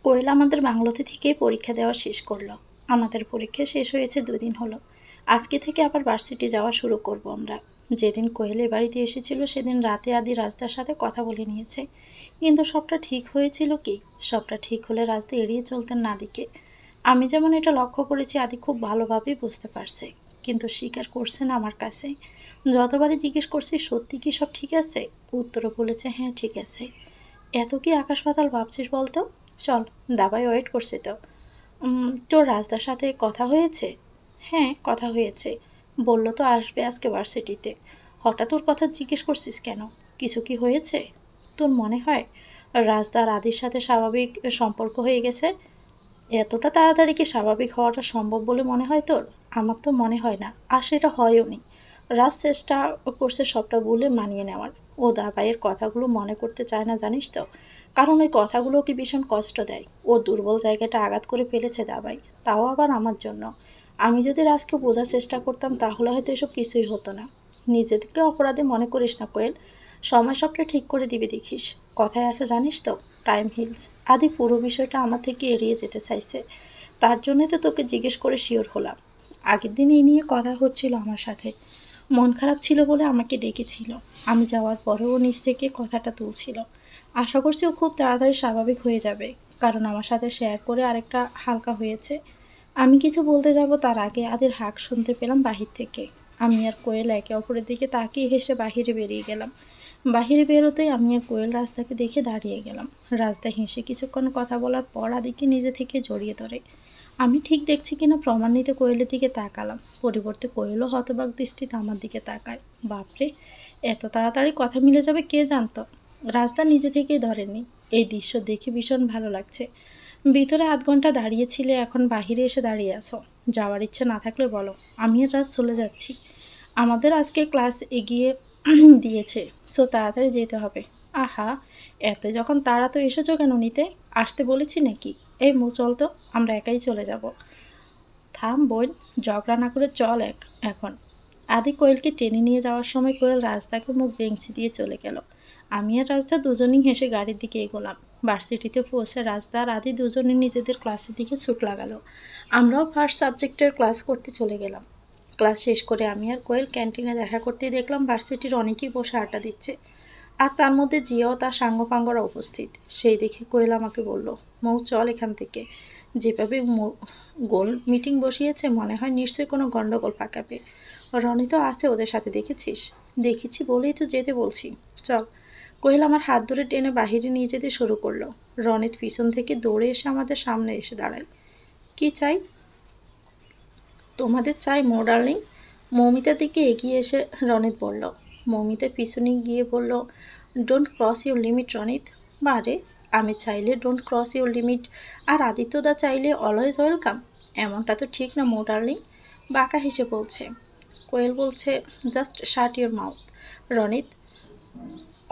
কোয়েল আমাদের বাংলাতে থেকেই পরীক্ষা দেওয়া শেষ করলো। আমাদের পরীক্ষা শেষ হয়েছে 2 দিন হলো। আজকে থেকে আবার ভার্সিটি যাওয়া শুরু করব আমরা। যেদিন কোয়েল এ বাড়িতে এসেছিল সেদিন রাতে আদি রাজদার সাথে কথা বলে নিয়েছে, কিন্তু সবটা ঠিক হয়েছিল কি? সবটা ঠিক হলে রাজদা এড়িয়ে চলতেন না আদিকে। আমি যেমন এটা লক্ষ্য করেছি, আদি খুব ভালোভাবেই বুঝতে পারছে, কিন্তু স্বীকার করছে না আমার কাছে। যতবারই জিজ্ঞেস করছি সত্যি কি সব ঠিক আছে, উত্তরও বলেছে হ্যাঁ ঠিক আছে। এত কি আকাশ পাতাল ভাবছিস বলতো? চল, দাবাই ওয়েট করছে তো। তোর রাজদার সাথে কথা হয়েছে? হ্যাঁ, কথা হয়েছে। বললো তো আসবে আজকে ভার্সিটিতে। হঠাৎ ওর কথা জিজ্ঞেস করছিস কেন? কিছু কি হয়েছে? তোর মনে হয় রাজদা আর আদির সাথে স্বাভাবিক সম্পর্ক হয়ে গেছে? এতটা তাড়াতাড়ি কি স্বাভাবিক হওয়াটা সম্ভব বলে মনে হয় তোর? আমার তো মনে হয় না, আর সেটা হয়ও নি। রাজ চেষ্টা করছে সবটা বলে মানিয়ে নেওয়ার। ও দাবাইয়ের কথাগুলো মনে করতে চায় না, জানিস তো। কারণ ওই কথাগুলো ওকে ভীষণ কষ্ট দেয়। ও দুর্বল জায়গাটা আঘাত করে ফেলেছে দাবাই, তাও আবার আমার জন্য। আমি যদি রাজকে বোঝার চেষ্টা করতাম তাহলে হয়তো এসব কিছুই হতো না। নিজেদেরকে অপরাধী মনে করিস না কোয়েল, সময় সবটা ঠিক করে দিবে দেখিস। কথায় আছে জানিস তো, টাইম হিলস। আদি পুরো বিষয়টা আমার থেকে এড়িয়ে যেতে চাইছে, তার জন্যই তো তোকে জিজ্ঞেস করে শিওর হলাম। আগের দিন এই নিয়ে কথা হচ্ছিল আমার সাথে, মন খারাপ ছিল বলে আমাকে ডেকেছিল। আমি যাওয়ার পরেও নিজ থেকে কথাটা তুলছিল। আশা করছি ও খুব তাড়াতাড়ি স্বাভাবিক হয়ে যাবে, কারণ আমার সাথে শেয়ার করে আরেকটা হালকা হয়েছে। আমি কিছু বলতে যাব তার আগে আদির হাঁক শুনতে পেলাম বাহির থেকে। আমি আর কোয়েল একে অপরের দিকে তাকিয়ে হেসে বাহিরে বেরিয়ে গেলাম। বাহিরে বেরোতেই আমি আর কোয়েল রাস্তাকে দেখে দাঁড়িয়ে গেলাম। রাস্তা হেসে কিছুক্ষণ কথা বলার পর আদিকে নিজে থেকে জড়িয়ে ধরে। আমি ঠিক দেখছি কিনা প্রমাণ নিতে কোয়েলের দিকে তাকালাম। পরিবর্তে কোয়েলও হতবাক দৃষ্টিতে আমার দিকে তাকায়। বাপরে, এত তাড়াতাড়ি কথা মিলে যাবে কে জানতো। রাস্তা নিজে থেকেই ধরেনি। এই দৃশ্য দেখে ভীষণ ভালো লাগছে। ভিতরে আধ ঘন্টা দাঁড়িয়েছিলে, এখন বাহিরে এসে দাঁড়িয়ে আছো। যাওয়ার ইচ্ছে না থাকলে বলো, আমি আর রাজ চলে যাচ্ছি। আমাদের আজকে ক্লাস এগিয়ে দিয়েছে, সো তাড়াতাড়ি যেতে হবে। আহা, এত যখন তারা তো এসেছো কেন নিতে? আসতে বলেছি নাকি? এই মু চল তো, আমরা একাই চলে যাব। থাম বোন, ঝগড়া না করে চল এখন। আদি কোয়েলকে টেনে নিয়ে যাওয়ার সময় কোয়েল রাজদাকে মুখ বেঞ্চি দিয়ে চলে গেল। আমি আর রাজদা দুজনেই হেসে গাড়ির দিকে এগোলাম। ভার্সিটিতে পৌঁছে রাজদা আর আদি দুজনে নিজেদের ক্লাসের দিকে ছুট লাগালো। আমরাও ফার্স্ট সাবজেক্টের ক্লাস করতে চলে গেলাম। ক্লাস শেষ করে আমি আর কোয়েল ক্যান্টিনে দেখা করতেই দেখলাম ভার্সিটির অনেকেই বসে আড্ডা দিচ্ছে, আর তার মধ্যে জিয়াও তার সাঙ্গপাঙ্গরা উপস্থিত। সেই দেখে কোয়েল আমাকে বলল, মৌ চল এখান থেকে। যেভাবে গোল মিটিং বসিয়েছে মনে হয় নিশ্চয়ই কোনো গন্ডগোল পাকাবে। রনি তো আছে ওদের সাথে, দেখেছিস? দেখেছি বলেই তো যেতে বলছি, চল। কোয়েল আমার হাত ধরে টেনে বাহিরে নিয়ে যেতে শুরু করলো। রনিত পিছন থেকে দৌড়ে এসে আমাদের সামনে এসে দাঁড়ায়। কি চাই? তোমাদের চাই মো ডার্লিং। মৌমিতার দিকে এগিয়ে এসে রনিত বলল। মৌমিতা পিছনে গিয়ে বলল, don't cross your limit Ronit. বারে, আমি চাইলে ডোন্ট ক্রস ইউর লিমিট, আর আদিত্যদা চাইলে অলওয়েজ ওয়েলকাম। এমনটা তো ঠিক না মো ডার্লিং। বাঁকা হেসে বলছে। কোয়েল বলছে, just shut your mouth. Ronit,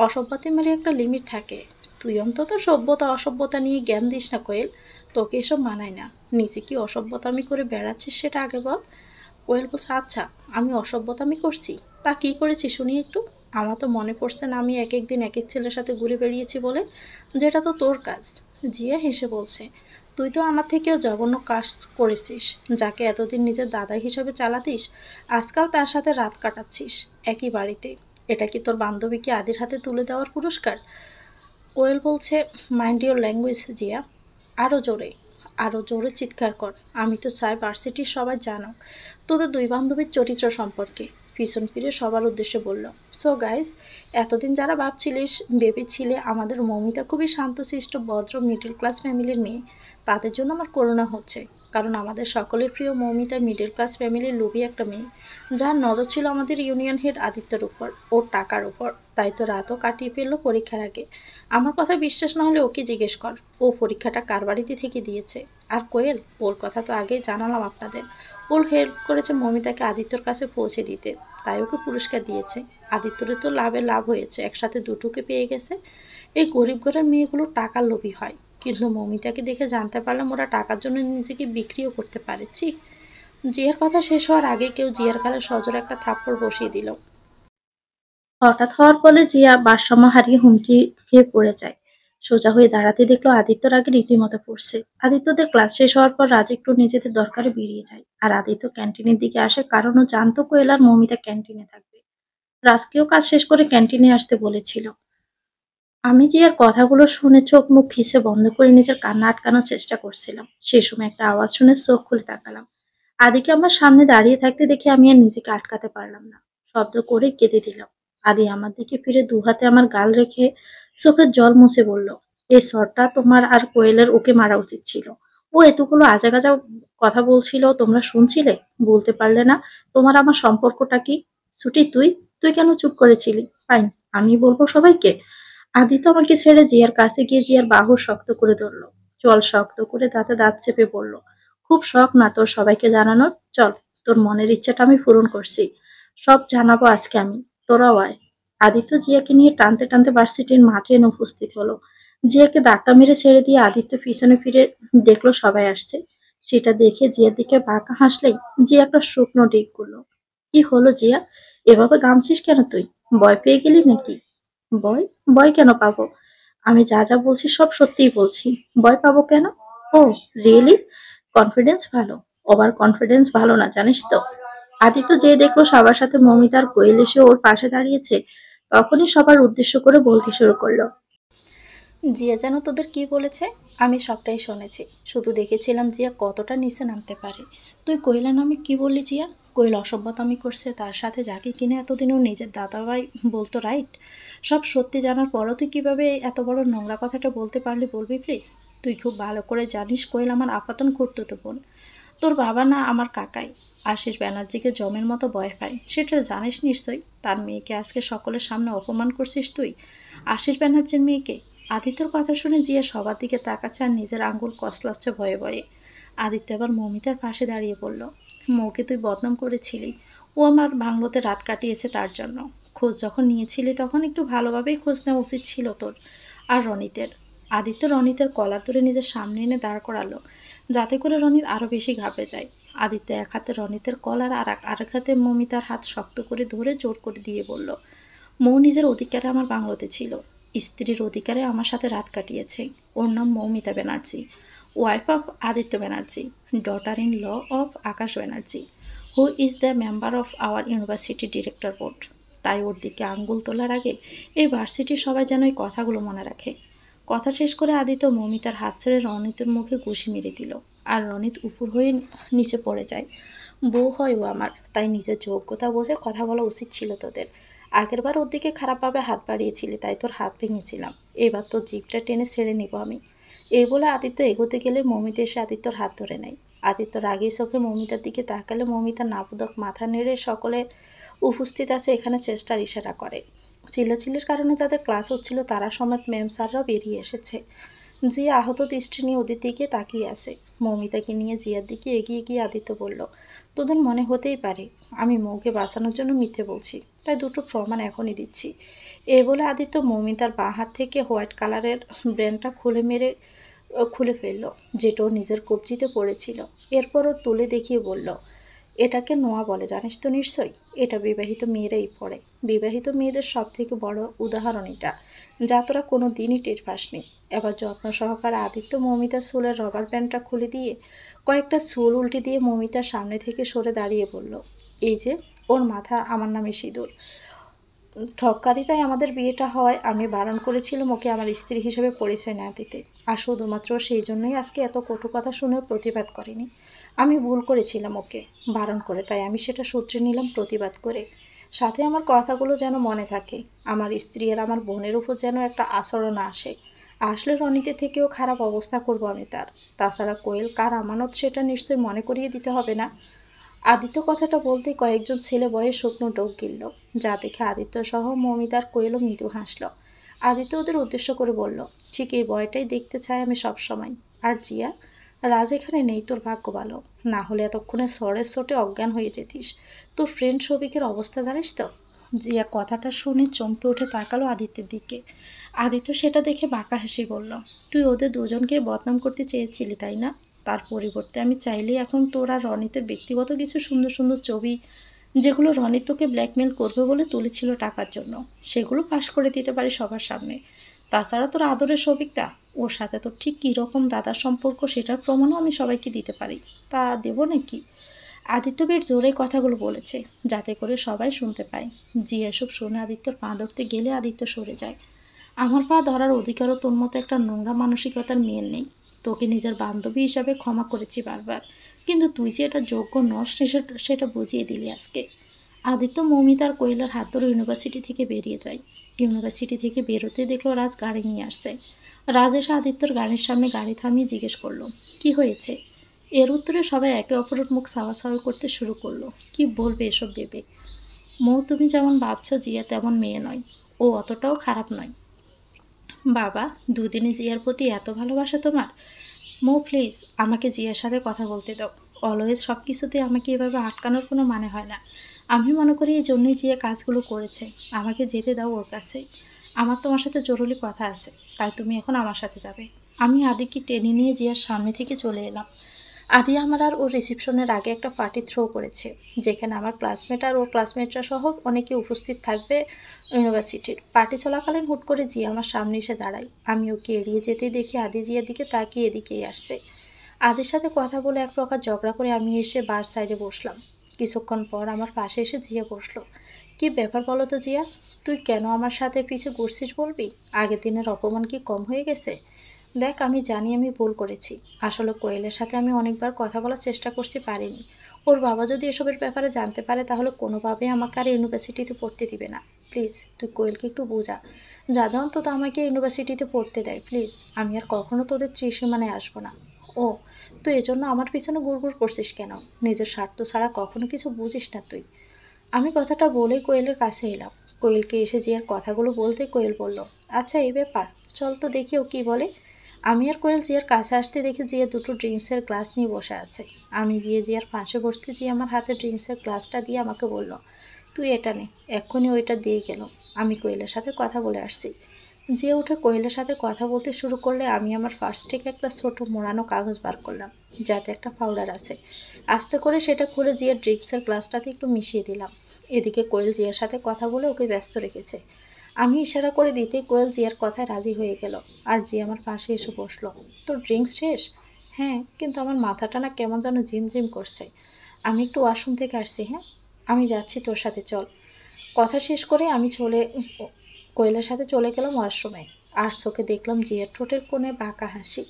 অসভ্যতা মেরে একটা লিমিট থাকে। তুই অন্তত সভ্যতা অসভ্যতা নিয়ে জ্ঞান দিস না কোয়েল, তোকে এসব মানায় না। নিজে কি অসভ্যতামি করে বেড়াচ্ছিস সেটা আগে বল। কোয়েল বলছে, আচ্ছা আমি অসভ্যতামি করছি? তা কী করেছি শুনি একটু। আমার তো মনে পড়ছে না আমি এক একদিন এক এক ছেলের সাথে ঘুরে বেরিয়েছি বলে। যেটা তো তোর কাজ। জিয়া হেসে বলছে, তুই তো আমার থেকেও জঘন্য কাজ করেছিস। যাকে এতদিন নিজের দাদা হিসাবে চালাতিস, আজকাল তার সাথে রাত কাটাচ্ছিস একই বাড়িতে। এটা কি তোর বান্ধবীকে আদির হাতে তুলে দেওয়ার পুরস্কার? কোয়েল বলছে, মাইন্ড ইউর ল্যাঙ্গুয়েজ জিয়া। আরও জোরে, আরও জোরে চিৎকার কর। আমি তো চাই ভার্সিটির সবাই জানো তোদের দুই বান্ধবীর চরিত্র সম্পর্কে। পিছন ফিরে সবার উদ্দেশ্যে বলল, সো গাইজ, এতদিন যারা ভেবেছিলে আমাদের মৌমিতা খুবই শান্তশিষ্ট ভদ্র মিডল ক্লাস ফ্যামিলির মেয়ে, তাদের জন্য আমার করুণা হচ্ছে। কারণ আমাদের সকলের প্রিয় মৌমিতা মিডল ক্লাস ফ্যামিলির লোভী একটা মেয়ে, যার নজর ছিল আমাদের ইউনিয়ন হেড আদিত্যর উপর, ওর টাকার উপর। তাই তো রাতও কাটিয়ে ফেললো পরীক্ষার আগে। আমার কথা বিশ্বাস না হলে ওকে জিজ্ঞেস কর, ও পরীক্ষাটা কার বাড়িতে থেকে দিয়েছে। আর কোয়েল, ওর কথা তো আগেই জানালাম আপনাদের। ওর হেল্প করেছে মৌমিতাকে আদিত্যর কাছে পৌঁছে দিতে, তাই ওকে পুরস্কার দিয়েছে। আদিত্যরে তো লাভ হয়েছে, একসাথে দুটোকে পেয়ে গেছে। এই গরিব ঘরের মেয়েগুলো টাকার লোভী হয়, কিন্তু মৌমিতাকে দেখে জানতে পারলাম ওরা টাকার জন্য নিজেকে বিক্রিও করতে পারেছি। জিয়ার কথা শেষ হওয়ার আগে কেউ জিয়ার গালে সজোরে একটা থাপ্পড় বসিয়ে দিল। হঠাৎ হওয়ার ফলে জিয়া ভারসাম্য হারিয়ে হুমকি খেয়ে পড়ে যায়। সোজা হয়ে দাঁড়াতে দেখলো আদিত্যর আগে রীতিমতো পড়ছে। আদিত্যদের ক্লাস শেষ হওয়ার পর রাজ একটু নিজেদের দরকারে বেরিয়ে যায়, আর আদিত্য ক্যান্টিনের দিকে আসে, কারণ ও জানতো কোয়েল আর মৌমিতা ক্যান্টিনে থাকবে। রাজকেও কাজ শেষ করে ক্যান্টিনে আসতে বলেছিল। আমি জিয়ার কথাগুলো শুনে চোখ মুখ খিসে বন্ধ করে নিজের কান্না আটকানোর চেষ্টা করছিলাম। সে সময় একটা আওয়াজ শুনে চোখ খুলে তাকালাম। আদিকে আমার সামনে দাঁড়িয়ে থাকতে দেখে আমি আর নিজেকে আটকাতে পারলাম না। শব্দ করে কেঁদে দিলাম। আদি আমার দিকে ফিরে দু হাতে আমার গাল রেখে চোখের জল মুছে বলল, এই শটটা তোমার আর কোয়েলের ওকে মারা উচিত ছিল। ও এতগুলো আজা কথা বলছিল, তোমরা শুনছিলে? বলতে পারলে না তোমার আমার সম্পর্কটা কি? ছুটি, তুই তুই কেন চুপ করেছিলি? ফাইন, আমি বলবো সবাইকে। আদিত্য আমাকে ছেড়ে জিয়ার কাছে গিয়ে জিয়ার বাহু শক্ত করে ধরল। চল, শক্ত করে দাঁতে দাঁত চেপে বলল, খুব শখ না তোর সবাইকে জানানোর? চল, তোর মনের ইচ্ছাটা আমি পূরণ করছি। সব জানাবো আজকে আমি, তোরাও আয়। আদিত্য জিয়াকে নিয়ে টানতে টানতে ভার্সিটির মাঠে এনে উপস্থিত হলো। জিয়াকে ধাক্কা মেরে ছেড়ে দিয়ে আদিত্য পিছনে ফিরে দেখলো সবাই আসছে। সেটা দেখে জিয়ার দিকে বাঁকা হাসলেই জিয়া একটা শুকনো ডিগ করলো। কি হলো জিয়া, এভাবে গামছিস কেন তুই? ভয় পেয়ে গেলি নাকি? ভয়? ভয় কেন পাবো? আমি যা যা বলছি সব সত্যিই বলছি। ভয় পাবো কেন? ও, রিয়েলি? কনফিডেন্স ভালো। ওভার কনফিডেন্স ভালো না, জানিস তো। আদিত্য যে দেখলো সবার সাথে মৌমিতা আর কোয়েল এসে ওর পাশে দাঁড়িয়েছে, তখনই সবার উদ্দেশ্য করে বলতে শুরু করলো, জিয়া যেন তোদের কি বলেছে? আমি সবটাই শুনেছি, শুধু দেখেছিলাম জিয়া কতটা নিচে নামতে পারে। তুই কোয়েলের নামে কি বললি জিয়া? কোয়েল অসভ্যতামি করছে, তার সাথে যাকে কিনে এতদিনও নিজের দাদাভাই বলতো, রাইট? সব সত্যি জানার পরও তুই কিভাবে এত বড় নোংরা কথাটা বলতে পারলি, বলবি প্লিজ? তুই খুব ভালো করে জানিস কোয়েল আমার আপাতন করতো বোন। তোর বাবা না আমার কাকাই। আশিস ব্যানার্জিকে জমের মতো ভয় পায়, সেটা জানিস নিশ্চয়ই। তার মেয়েকে আজকে সকলের সামনে অপমান করছিস তুই, আশিস ব্যানার্জির মেয়েকে। আদিত্যর কথা শুনে জিয়া সবার দিকে তাকাচ্ছে আর নিজের আঙ্গুল কসলাচ্ছে ভয়ে ভয়ে। আদিত্য এবার মৌমিতার পাশে দাঁড়িয়ে বলল, মৌকে তুই বদনাম করেছিলি, ও আমার বাংলোতে রাত কাটিয়েছে তার জন্য। খোঁজ যখন নিয়েছিলি তখন একটু ভালোভাবেই খোঁজ নেওয়া উচিত ছিল তোর। আর রনিতের। আদিত্য রনিতের কলার ধরে নিজের সামনে এনে দাঁড় করালো, যাতে করে রনিত আরও বেশি ঘাবড়ে যায়। আদিত্য এক হাতে রনিতের কলার আর আরেক হাতে মৌমিতার হাত শক্ত করে ধরে জোর করে দিয়ে বলল, মৌ নিজের অধিকারে আমার বাংলোতে ছিল, স্ত্রীর অধিকারে আমার সাথে রাত কাটিয়েছে। ওর নাম Moumita Banerjee, wife of Aditya Banerjee, daughter in law of Akash Banerjee, who is the member of our university director board. তাই ওর দিকে আঙ্গুল তোলার আগে এই ভার্সিটির সবাই যেন এই কথাগুলো মনে রাখে। কথা শেষ করে আদিত্য মৌমিতার হাত ছেড়ে রনিতের মুখে ঘুষি মেরে দিল, আর রনিত উপর হয়ে নিচে পড়ে যায়। বউ হয় ও আমার, তাই নিজের যোগ্যতা বোঝে কথা বলা উচিত ছিল তোদের। আগেরবার ওর দিকে খারাপভাবে হাত বাড়িয়েছিলি, তাই তোর হাত ভেঙেছিলাম। এবার তোর জিভটা টেনে ছেড়ে নিব আমি। এই বলে আদিত্য এগোতে গেলে মৌমিতা এসে আদিত্যর হাত ধরে নেয়। আদিত্য রাগী চোখে মৌমিতার দিকে তাকালে মৌমিতা নাপুদক মাথা নেড়ে সকলে উপস্থিত আছে এখানে চেষ্টার ইশারা করে। চিল্লাচিল্লির কারণে যাদের ক্লাস হচ্ছিল তারা সমেত ম্যাম স্যাররাও বেরিয়ে এসেছে। জিয়া আহত দৃষ্টি নিয়ে ওদের দিকে তাকিয়ে আছে। মৌমিতাকে নিয়ে জিয়ার দিকে এগিয়ে গিয়ে আদিত্য বলল, তোদের মনে হতেই পারে আমি মৌকে বাঁচানোর জন্য মিথ্যে বলছি, তাই দুটো প্রমাণ এখনই দিচ্ছি। এ বলে আদিত্য মৌমিতার বাঁ হাত থেকে হোয়াইট কালারের ব্রেনটা খুলে ফেলল, যেটা ওর নিজের কবজিতে পড়েছিল। এরপর ওর তুলে দেখিয়ে বলল, এটাকে নোয়া বলে, জানিস তো নিশ্চয়ই? এটা বিবাহিত মেয়েরাই পড়ে। বিবাহিত মেয়েদের সব থেকে বড় উদাহরণ এটা, যা তোরা কোনো দিনই টের পাসনি। এবার যত্ন সহকারে আদিত্য মৌমিতার চুলের রবার ব্যান্ডটা খুলে দিয়ে কয়েকটা চুল উল্টে দিয়ে মৌমিতার সামনে থেকে সরে দাঁড়িয়ে বলল, এই যে ওর মাথা আমার নামে সিঁদুর। ঠক্কারিতায় আমাদের বিয়েটা হওয়ায় আমি বারণ করেছিলাম ওকে আমার স্ত্রী হিসেবে পরিচয় না দিতে, আর শুধুমাত্র সেই জন্যই আজকে এত কটু কথা শুনেও প্রতিবাদ করিনি। আমি ভুল করেছিলাম ওকে বারণ করে, তাই আমি সেটা সূত্রে নিলাম প্রতিবাদ করে। সাথে আমার কথাগুলো যেন মনে থাকে, আমার স্ত্রী আর আমার বোনের উপর যেন একটা আচরণ না আসে। আসলে রনিতে থেকেও খারাপ অবস্থা করব আমি তার। তাছাড়া কোয়েল কার আমানত সেটা নিশ্চয়ই মনে করিয়ে দিতে হবে না। আদিত্য কথাটা বলতেই কয়েকজন ছেলে বয়ে শুকনো ডোক গিলল, যা দেখে আদিত্য সহ মৌমিতার কোয়েলও মৃদু হাসল। আদিত্য ওদের উদ্দেশ্য করে বলল, ঠিক এই বয়টাই দেখতে চাই আমি সব সময়। আর জিয়া, রাজ এখানে নেই, তোর ভাগ্য ভালো, না হলে এতক্ষণে সরের চোটে অজ্ঞান হয়ে যেতিস। তোর ফ্রেন্ড সবিকের অবস্থা জানিস তো? জিয়া কথাটা শুনে চমকে উঠে তাকালো আদিত্যের দিকে। আদিত্য সেটা দেখে বাঁকা হাসি বলল, তুই ওদের দুজনকে বদনাম করতে চেয়েছিলি তাই না? তার পরিবর্তে আমি চাইলেই এখন তোর আর রনিতের ব্যক্তিগত কিছু সুন্দর সুন্দর ছবি, যেগুলো রনিত তোকে ব্ল্যাকমেল করবে বলে তুলেছিল টাকার জন্য, সেগুলো পাশ করে দিতে পারি সবার সামনে। তাছাড়া তোর আদরের সবিকটা, ওর সাথে তোর ঠিক কীরকম দাদার সম্পর্ক সেটার প্রমাণও আমি সবাইকে দিতে পারি। তা দেবো নাকি? আদিত্য বেশ জোরে কথাগুলো বলেছে, যাতে করে সবাই শুনতে পায়। জি এসব শুনে আদিত্যর পা ধরতে গেলে আদিত্য সরে যায়। আমার পা ধরার অধিকারও তোর মতো একটা নোংরা মানসিকতার মেয়ের নেই। তোকে নিজের বান্ধবী হিসাবে ক্ষমা করেছি বারবার, কিন্তু তুই যে এটা যোগ্য নস সেটা বুঝিয়ে দিলি আজকে। আদিত্য মৌমিতার কোয়েলের হাত ধরে ইউনিভার্সিটি থেকে বেরিয়ে যায়। ইউনিভার্সিটি থেকে বেরোতে দেখলো রাজ গাড়ি নিয়ে আসছে। রাজ এসে আদিত্যর গাড়ির সামনে গাড়ি থামিয়ে জিজ্ঞেস করলো, কি হয়েছে? এর উত্তরে সবাই একে অপরের মুখ সাওয়াসাওয়ি করতে শুরু করলো। কি বলবে এসব ভেবে? মৌ, তুমি যেমন ভাবছো জিয়া তেমন মেয়ে নয়, ও অতটাও খারাপ নয়। বাবা, দুদিনে জিয়ার প্রতি এত ভালোবাসা তোমার? মৌ প্লিজ, আমাকে জিয়ার সাথে কথা বলতে দাও। অলওয়েজ সব কিছুতে আমাকে এভাবে আটকানোর কোনো মানে হয় না। আমি মনে করি এই জন্যই জিয়া কাজগুলো করেছে। আমাকে যেতে দাও ওর কাছে। আমার তোমার সাথে জরুরি কথা আছে, তাই তুমি এখন আমার সাথে যাবে। আমি আদিকে টেনে নিয়ে জিয়ার সামনে থেকে চলে এলাম। আদি আমার আর ওর রিসেপশনের আগে একটা পার্টি থ্রো করেছে, যেখানে আমার ক্লাসমেট আর ওর ক্লাসমেটরা সহ অনেকে উপস্থিত থাকবে। ইউনিভার্সিটির পার্টি চলাকালীন হুট করে জিয়া আমার সামনে এসে দাঁড়ায়। আমি ওকে এড়িয়ে যেতেই দেখি আদি জিয়ার দিকে তাকিয়ে এদিকেই আসছে। আদির সাথে কথা বলে এক প্রকার ঝগড়া করে আমি এসে বার সাইডে বসলাম। কিছুক্ষণ পর আমার পাশে এসে জিয়া বসলো। কি ব্যাপার বলো তো জিয়া, তুই কেন আমার সাথে পিছু ঘুরছিস বলবি? আগের দিনের অপমান কি কম হয়ে গেছে? দেখ, আমি জানি আমি ভুল করেছি। আসলে কোয়েলের সাথে আমি অনেকবার কথা বলার চেষ্টা করছি, পারিনি। ওর বাবা যদি এসবের ব্যাপারে জানতে পারে তাহলে কোনোভাবেই আমাকে আর ইউনিভার্সিটিতে পড়তে দিবে না। প্লিজ তুই কোয়েলকে একটু বোঝা, যাতে অন্তত আমাকে ইউনিভার্সিটিতে পড়তে দেয় প্লিজ। আমি আর কখনো তোদের ত্রিসীমানায় আসবো না। ও, তুই এজন্য আমার পিছনে গুড়গুড় করছিস কেন? নিজের স্বার্থ ছাড়া কখনো কিছু বুঝিস না তুই। আমি কথাটা বলেই কোয়েলের কাছে এলাম। কোয়েলকে এসে জিয়ার কথাগুলো বলতে কোয়েল বলল, আচ্ছা এই ব্যাপার, চল তো দেখি ও কী বলে। আমি আর কোয়েল জিয়ার কাছে আসতে দেখি জিয়া দুটো ড্রিঙ্কসের গ্লাস নিয়ে বসে আছে। আমি গিয়ে জিয়ার পাশে বসতে জিয়া আমার হাতে ড্রিঙ্কসের গ্লাসটা দিয়ে আমাকে বলল, তুই এটা নে, এক্ষুনি ওইটা দিয়ে গেল। আমি কোয়েলের সাথে কথা বলে আসছি। জিয়া উঠে কোয়েলের সাথে কথা বলতে শুরু করলে আমি আমার ফার্স্ট থেকে একটা ছোটো মোড়ানো কাগজ বার করলাম, যাতে একটা পাউডার আছে। আস্তে করে সেটা খুলে জিয়ার ড্রিঙ্কসের গ্লাসটাতে একটু মিশিয়ে দিলাম। এদিকে কোয়েল জিয়ার সাথে কথা বলে ওকে ব্যস্ত রেখেছে। আমি ইশারা করে দিতেই কোয়েল জিয়ার কথায় রাজি হয়ে গেল, আর জিয়া আমার পাশে এসে বসলো। তোর ড্রিঙ্কস শেষ? হ্যাঁ, কিন্তু আমার মাথাটা না কেমন যেন ঝিমঝিম করছে। আমি একটু ওয়াশরুম থেকে আসছি। হ্যাঁ, আমি যাচ্ছি, তোর সাথে চল। কথা শেষ করে আমি কোয়েলের সাথে চলে গেলাম ওয়াশরুমে। আর চোখে দেখলাম জিয়ার ঠোঁটের কোণে বাঁকা হাসি।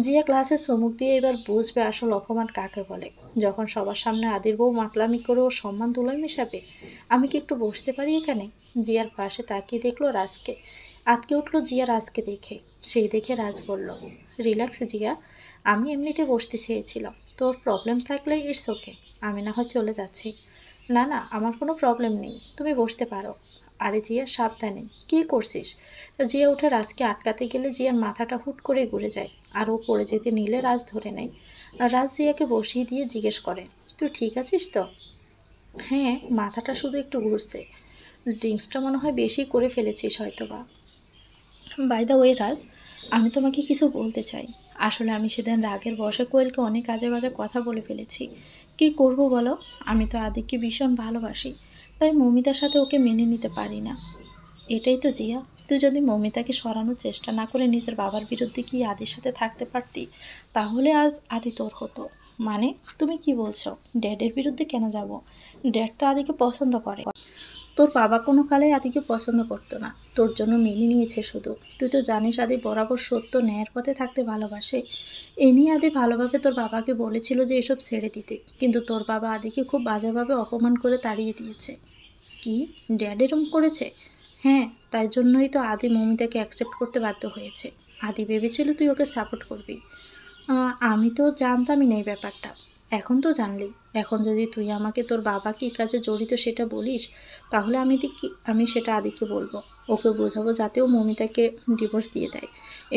জিয়া ক্লাসে চমুক দিয়ে এবার বুঝবে আসল অপমান কাকে বলে, যখন সবার সামনে আদির বউ মাতলামি করে ওর সম্মান তুলোয় মেশাবে। আমি কি একটু বসতে পারি এখানে? জিয়ার পাশে তাকিয়ে দেখলো রাজকে। আতকে উঠলো জিয়া রাজকে দেখে। সেই দেখে রাজ বলল, রিল্যাক্স জিয়া, আমি এমনিতে বসতে চেয়েছিলাম। তোর প্রবলেম থাকলে ইটস ওকে, আমি না হয় চলে যাচ্ছি। না না, আমার কোনো প্রবলেম নেই, তুমি বসতে পারো। আরে জিয়া সাবধানে, কী করছিস? জিয়া উঠে রাজকে আটকাতে গেলে জিয়ার মাথাটা হুট করে ঘুরে যায়, আর ও পড়ে যেতে নিলে রাজ ধরে নেয়। আর রাজ জিয়াকে বসিয়ে দিয়ে জিজ্ঞেস করে, তুই ঠিক আছিস তো? হ্যাঁ, মাথাটা শুধু একটু ঘুরছে। ড্রিঙ্কসটা মনে হয় বেশি করে ফেলেছিস হয়তো বা। বাই দ্য ওয়ে রাজ, আমি তোমাকে কিছু বলতে চাই। আসলে আমি সেদিন রাগের বশে কোয়েলকে অনেক আজে বাজে কথা বলে ফেলেছি। কী করব বলো? আমি তো আদিককে ভীষণ ভালোবাসি, তাই মৌমিতার সাথে ওকে মেনে নিতে পারি না। এটাই তো জিয়া, তুই যদি মৌমিতাকে সরানোর চেষ্টা না করে নিজের বাবার বিরুদ্ধে গিয়ে আদির সাথে থাকতে পারতি, তাহলে আজ আদি তোর হতো। মানে তুমি কি বলছো? ড্যাডের বিরুদ্ধে কেন যাব? ড্যাড তো আদিকে পছন্দ করে। তোর বাবা কোনো কালে আদিকে পছন্দ করতো না, তোর জন্য মেনে নিয়েছে শুধু। তুই তো জানিস আদি বরাবর সত্য ন্যায়ের পথে থাকতে ভালোবাসে। এ নিয়ে আদি ভালোভাবে তোর বাবাকে বলেছিল যে এসব ছেড়ে দিতে, কিন্তু তোর বাবা আদিকে খুব বাজেভাবে অপমান করে তাড়িয়ে দিয়েছে। কি? ড্যাড এরম করেছে? হ্যাঁ, তাই জন্যই তো আদি মৌমিতাকে অ্যাকসেপ্ট করতে বাধ্য হয়েছে। আদি ভেবেছিল তুই ওকে সাপোর্ট করবি। আমি তো জানতামই না এই ব্যাপারটা। এখন তো জানলি। এখন যদি তুই আমাকে তোর বাবা কী কাজে জড়িত সেটা বলিস, তাহলে আমি সেটা আদিকে বলবো। ওকে বোঝাবো যাতে ও মৌমিতাকে ডিভোর্স দিয়ে দেয়।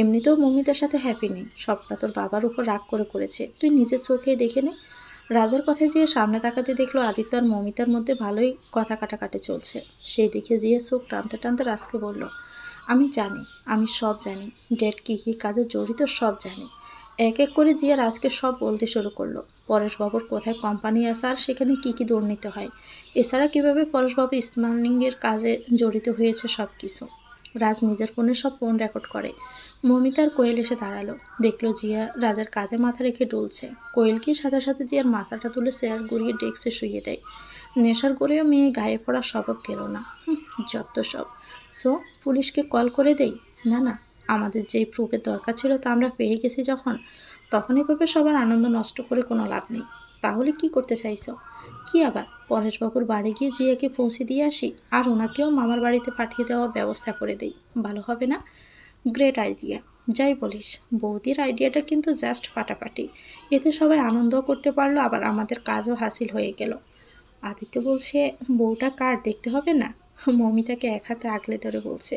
এমনিতেও মৌমিতার সাথে হ্যাপি নেই, সবটা তোর বাবার উপর রাগ করেছে। তুই নিজের চোখেই দেখে নে। রাজার কথায় যেয়ে সামনে তাকাতে দেখলো আদিত্য আর মৌমিতার মধ্যে ভালোই কথা কাটাকাটি চলছে। সেই দেখে যেয়ে চোখ টানতে টানতে রাজকে বলল, আমি জানি, আমি সব জানি, ড্যাড কী কী কাজে জড়িত সব জানি। এক এক করে জিয়া রাজকে সব বলতে শুরু করলো। পরেশবাবুর কোথায় কোম্পানি আছে আর সেখানে কী কী দুর্নীতি হয়, এছাড়া কীভাবে পরেশবাবু স্মাগলিংয়ের কাজে জড়িত হয়েছে সব কিছু। রাজ নিজের ফোনে সব ফোন রেকর্ড করে। মমিতা আর কোয়েল এসে দাঁড়ালো। দেখলো জিয়া রাজের কাঁধে মাথা রেখে ডুলছে। কোয়েলকে সাথে সাথে জিয়ার মাথাটা তুলে চেয়ার গড়িয়ে ডেস্কে শুইয়ে দেয়। নেশার গড়েও মেয়ে গায়ে পড়া স্বভাব গেল না। যত সব। সো পুলিশকে কল করে দেই? না না, আমাদের যেই প্রুফের দরকার ছিল তা আমরা পেয়ে গেছি যখন, তখন এভাবে সবার আনন্দ নষ্ট করে কোনো লাভ নেই। তাহলে কি করতে চাইছো? কি আবার পরেশবাবুর বাড়ি গিয়ে জিয়াকে পৌঁছে দিয়ে আসি, আর ওনাকেও মামার বাড়িতে পাঠিয়ে দেওয়ার ব্যবস্থা করে দেই, ভালো হবে না? Great idea. যাই বলিস, বৌদির আইডিয়াটা কিন্তু জাস্ট ফাটাফাটি। এতে সবাই আনন্দও করতে পারলো, আবার আমাদের কাজও হাসিল হয়ে গেল। আদিত্য বলছে, বউটা কার দেখতে হবে না? মমিতাকে এক হাতে আগলে ধরে বলছে,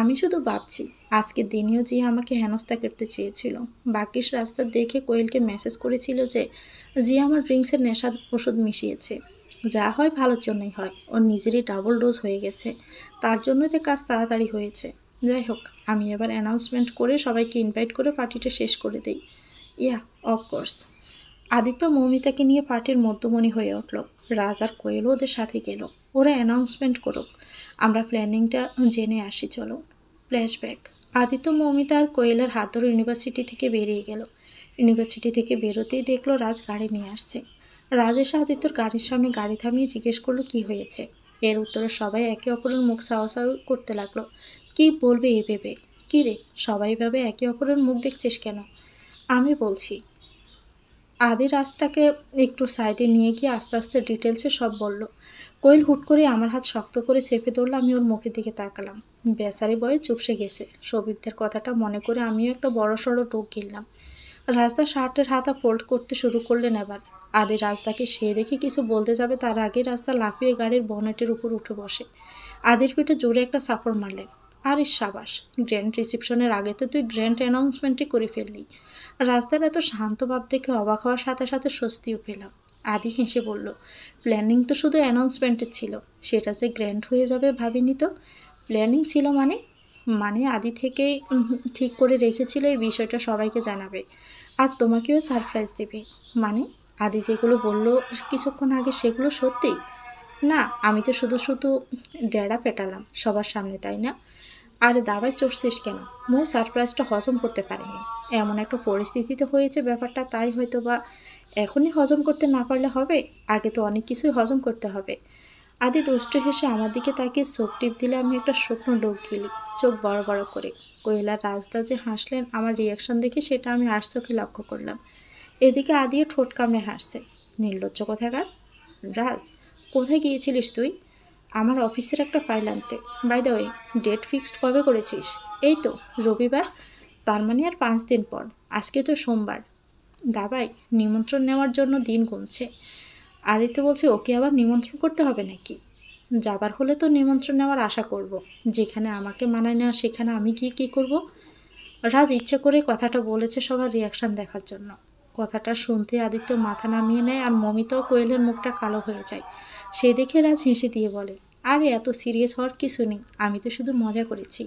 আমি শুধু ভাবছি আজকের দিনেও যে আমাকে হেনস্থা করতে চেয়েছিল। বাকিস রাস্তা দেখে কোয়েলকে মেসেজ করেছিল যে আমার ড্রিঙ্কসের নেশার ওষুধ মিশিয়েছে। যা হয় ভালোর জন্যই হয়, ওর নিজেরই ডাবল ডোজ হয়ে গেছে, তার জন্যই তো কাজ তাড়াতাড়ি হয়েছে। যাই হোক, আমি এবার অ্যানাউন্সমেন্ট করে সবাইকে ইনভাইট করে পার্টিটা শেষ করে দিই। ইয়া, অফকোর্স। আদিত্য মৌমিতাকে নিয়ে পার্টির মধ্যমণি হয়ে উঠল। রাজ আর কোয়েলও ওদের সাথে গেল। ওরা অ্যানাউন্সমেন্ট করুক, আমরা প্ল্যানিংটা জেনে আসি। চলো। ফ্ল্যাশব্যাক। আদিত্য মৌমিতা আর কোয়েলের হাত ধরে ইউনিভার্সিটি থেকে বেরিয়ে গেল। ইউনিভার্সিটি থেকে বেরোতেই দেখলো রাজ গাড়ি নিয়ে আসছে। রাজ এসে আদিত্যর গাড়ির সামনে গাড়ি থামিয়ে জিজ্ঞেস করলো কি হয়েছে। এর উত্তরে সবাই একে অপরের মুখ সাওয়াসাও করতে লাগলো। কি বলবে এ ভেবে? কী রে, সবাই ভাবে একে অপরের মুখ দেখছিস কেন? আমি বলছি। আদি রাজটাকে একটু সাইডে নিয়ে গিয়ে আস্তে আস্তে ডিটেলসে সব বলল। কোয়েল হুট করে আমার হাত শক্ত করে চেপে ধরল। আমি ওর মুখের দিকে তাকালাম। বেচারি বয়ে চুপসে গেছে। সৌভিকদের কথাটা মনে করে আমিও একটা বড় সড়ো টোক গিললাম। রাজদা শার্টের হাতা ফোল্ড করতে শুরু করলেন এবার। আদি রাজদাকে সে দেখে কিছু বলতে যাবে তার আগে রাজদা লাফিয়ে গাড়ির বনেটের উপর উঠে বসে। আদির পিঠে জোরে একটা চাপড় মারলেন। আরে সাবাস, গ্র্যান্ড রিসেপশনের আগে তো তুই গ্র্যান্ড অ্যানাউন্সমেন্টই করে ফেললি। রাজদার এত শান্ত ভাব দেখে অবাক হওয়ার সাথে সাথে স্বস্তিও পেলাম। আদি হেসে বলল, প্ল্যানিং তো শুধু অ্যানাউন্সমেন্টের ছিল, সেটা যে গ্র্যান্ড হয়ে যাবে ভাবিনি তো। প্ল্যানিং ছিল মানে? মানে আদি থেকেই ঠিক করে রেখেছিল এই বিষয়টা সবাইকে জানাবে, আর তোমাকেও সারপ্রাইজ দেবে। মানে আদি যেগুলো বললো কিছুক্ষণ আগে সেগুলো সত্যি? না, আমি তো শুধু শুধু ডেরা পেটালাম সবার সামনে, তাই না? আরে দাবায় চড়ছিস কেন? মৌ সারপ্রাইজটা হজম করতে পারেনি, এমন একটা পরিস্থিতিতে হয়েছে ব্যাপারটা, তাই হয়তো বা এখনই হজম করতে না পারলে হবে, আগে তো অনেক কিছুই হজম করতে হবে। আদি দুষ্ট হেসে আমার দিকে তাকিয়ে চোখ টিপ দিলে আমি একটা শুকনো ডোক গিলি, চোখ বড় বড় করে। কৈলার রাজদা যে হাসলেন আমার রিয়াকশন দেখে, সেটা আমি আর চোখে লক্ষ্য করলাম। এদিকে আদিও ঠোঁট কামড়ে হাসছে। নির্লজ্জ কোথাকার। রাজ, কোথায় গিয়েছিলিস তুই? আমার অফিসের একটা ফাইল আনতে। By the way, date fixed কবে করেছিস? এই তো রবিবার। তার মানে আর 5 দিন পর। আজকে তো সোমবার। দাবাই নিমন্ত্রণ নেওয়ার জন্য দিন গুনছে। আদিত্য বলছে, ওকে আবার নিমন্ত্রণ করতে হবে নাকি? যাবার হলে তো নিমন্ত্রণ নেওয়ার আশা করব। যেখানে আমাকে মানায় না সেখানে আমি গিয়ে কী করব? রাজ ইচ্ছে করে কথাটা বলেছে সবার রিয়াকশান দেখার জন্য। কথাটা শুনতে আদিত্য মাথা নামিয়ে নেয়, আর মমিতাও কোয়েলের মুখটা কালো হয়ে যায়। সে দেখে রাজ হেসে দিয়ে বলে, আরে এত সিরিয়াস হওয়ার কিছু নেই, আমি তো শুধু মজা করেছি।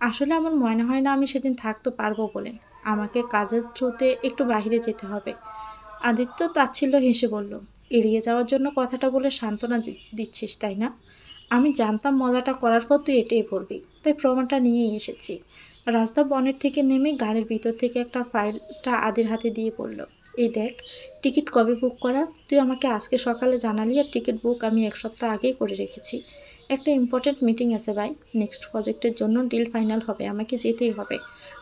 আসলে আমার মনে হয় না আমি সেদিন থাকতে পারবো বলে, আমাকে কাজের থ্রুতে একটু বাইরে যেতে হবে। আদিত্য তাচ্ছিল্য হেসে বলল, এড়িয়ে যাওয়ার জন্য কথাটা বলে সান্ত্বনা দিচ্ছিস তাই না? আমি জানতাম মজাটা করার পর তুই এটাই বলবি, তাই প্রমাণটা নিয়েই এসেছি। রাস্তা বনের থেকে নেমে গাড়ির ভিতর থেকে একটা ফাইলটা আদির হাতে দিয়ে বলল, এই দেখ, টিকিট কবে বুক করা? তুই আমাকে আজকে সকালে জানালি, আর টিকিট বুক আমি 1 সপ্তাহ আগেই করে রেখেছি। একটা ইম্পর্টেন্ট মিটিং আছে ভাই, নেক্সট প্রজেক্টের জন্য ডিল ফাইনাল হবে, আমাকে যেতেই হবে,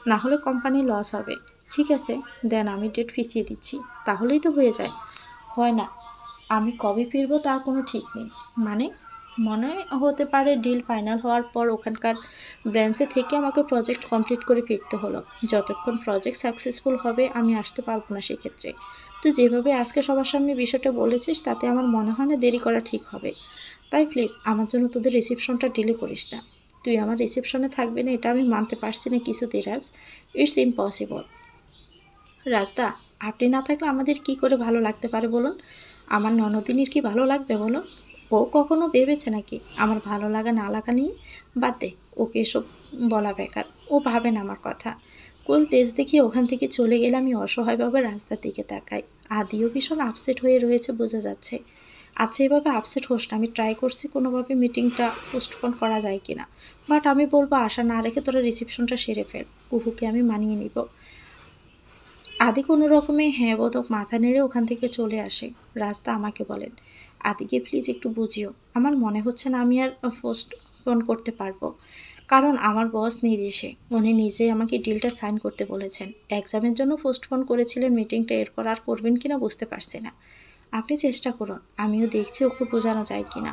না হলে কোম্পানি লস হবে। ঠিক আছে দেন, আমি ডেট পিছিয়ে দিচ্ছি। তাহলেই তো হয়ে যায়। হয় না, আমি কবে ফিরবো তার কোনো ঠিক নেই। মানে? মনে হতে পারে ডিল ফাইনাল হওয়ার পর ওখানকার ব্রাঞ্চে থেকে আমাকে প্রজেক্ট কমপ্লিট করে ফিরতে হলো। যতক্ষণ প্রজেক্ট সাকসেসফুল হবে আমি আসতে পারবো না সেক্ষেত্রে। তুই যেভাবে আজকে সবার সামনে বিষয়টা বলেছিস তাতে আমার মনে হয় না দেরি করা ঠিক হবে। তাই প্লিজ আমার জন্য তোদের রিসেপশনটা ডিলে করিস না। তুই আমার রিসেপশনে থাকবি না এটা আমি মানতে পারছি না কিছুতেই রাজ, ইটস ইম্পসিবল। রাজদা, আপনি না থাকলে আমাদের কি করে ভালো লাগতে পারে বলুন? আমার ননদিনীর কি ভালো লাগবে বলুন? ও কখনো ভেবেছে নাকি আমার ভালো লাগা না লাগা নিয়ে? বাদ দে, ওকে এসব বলা বেকার, ও ভাবে না আমার কথা। কোল তেজ দেখিয়ে ওখান থেকে চলে গেলে আমি অসহায়ভাবে রাস্তার দিকে তাকাই। আদিও ভীষণ আপসেট হয়ে রয়েছে বোঝা যাচ্ছে। আচ্ছা এভাবে আপসেট হোস না, আমি ট্রাই করছি কোনোভাবে মিটিংটা পোস্টপোন করা যায় কিনা, বাট আমি বলবো আশা না রেখে তোরা রিসেপশনটা সেরে ফেল, কুহুকে আমি মানিয়ে নিব। আদি কোনো রকমে হ্যাঁ বোধক মাথা নেড়ে ওখান থেকে চলে আসে। রাস্তা আমাকে বলেন, আদিকে প্লিজ একটু বুঝিও, আমার মনে হচ্ছে না আমি আর পোস্টপোন করতে পারবো, কারণ আমার বস নির্দেশে উনি নিজেই আমাকে ডিলটা সাইন করতে বলেছেন। এক্সামের জন্য পোস্টপোন করেছিলেন মিটিংটা, এরপর আর করবেন কিনা বুঝতে পারছি না। আপনি চেষ্টা করুন, আমিও দেখছি ওকে বোঝানো যায় কিনা।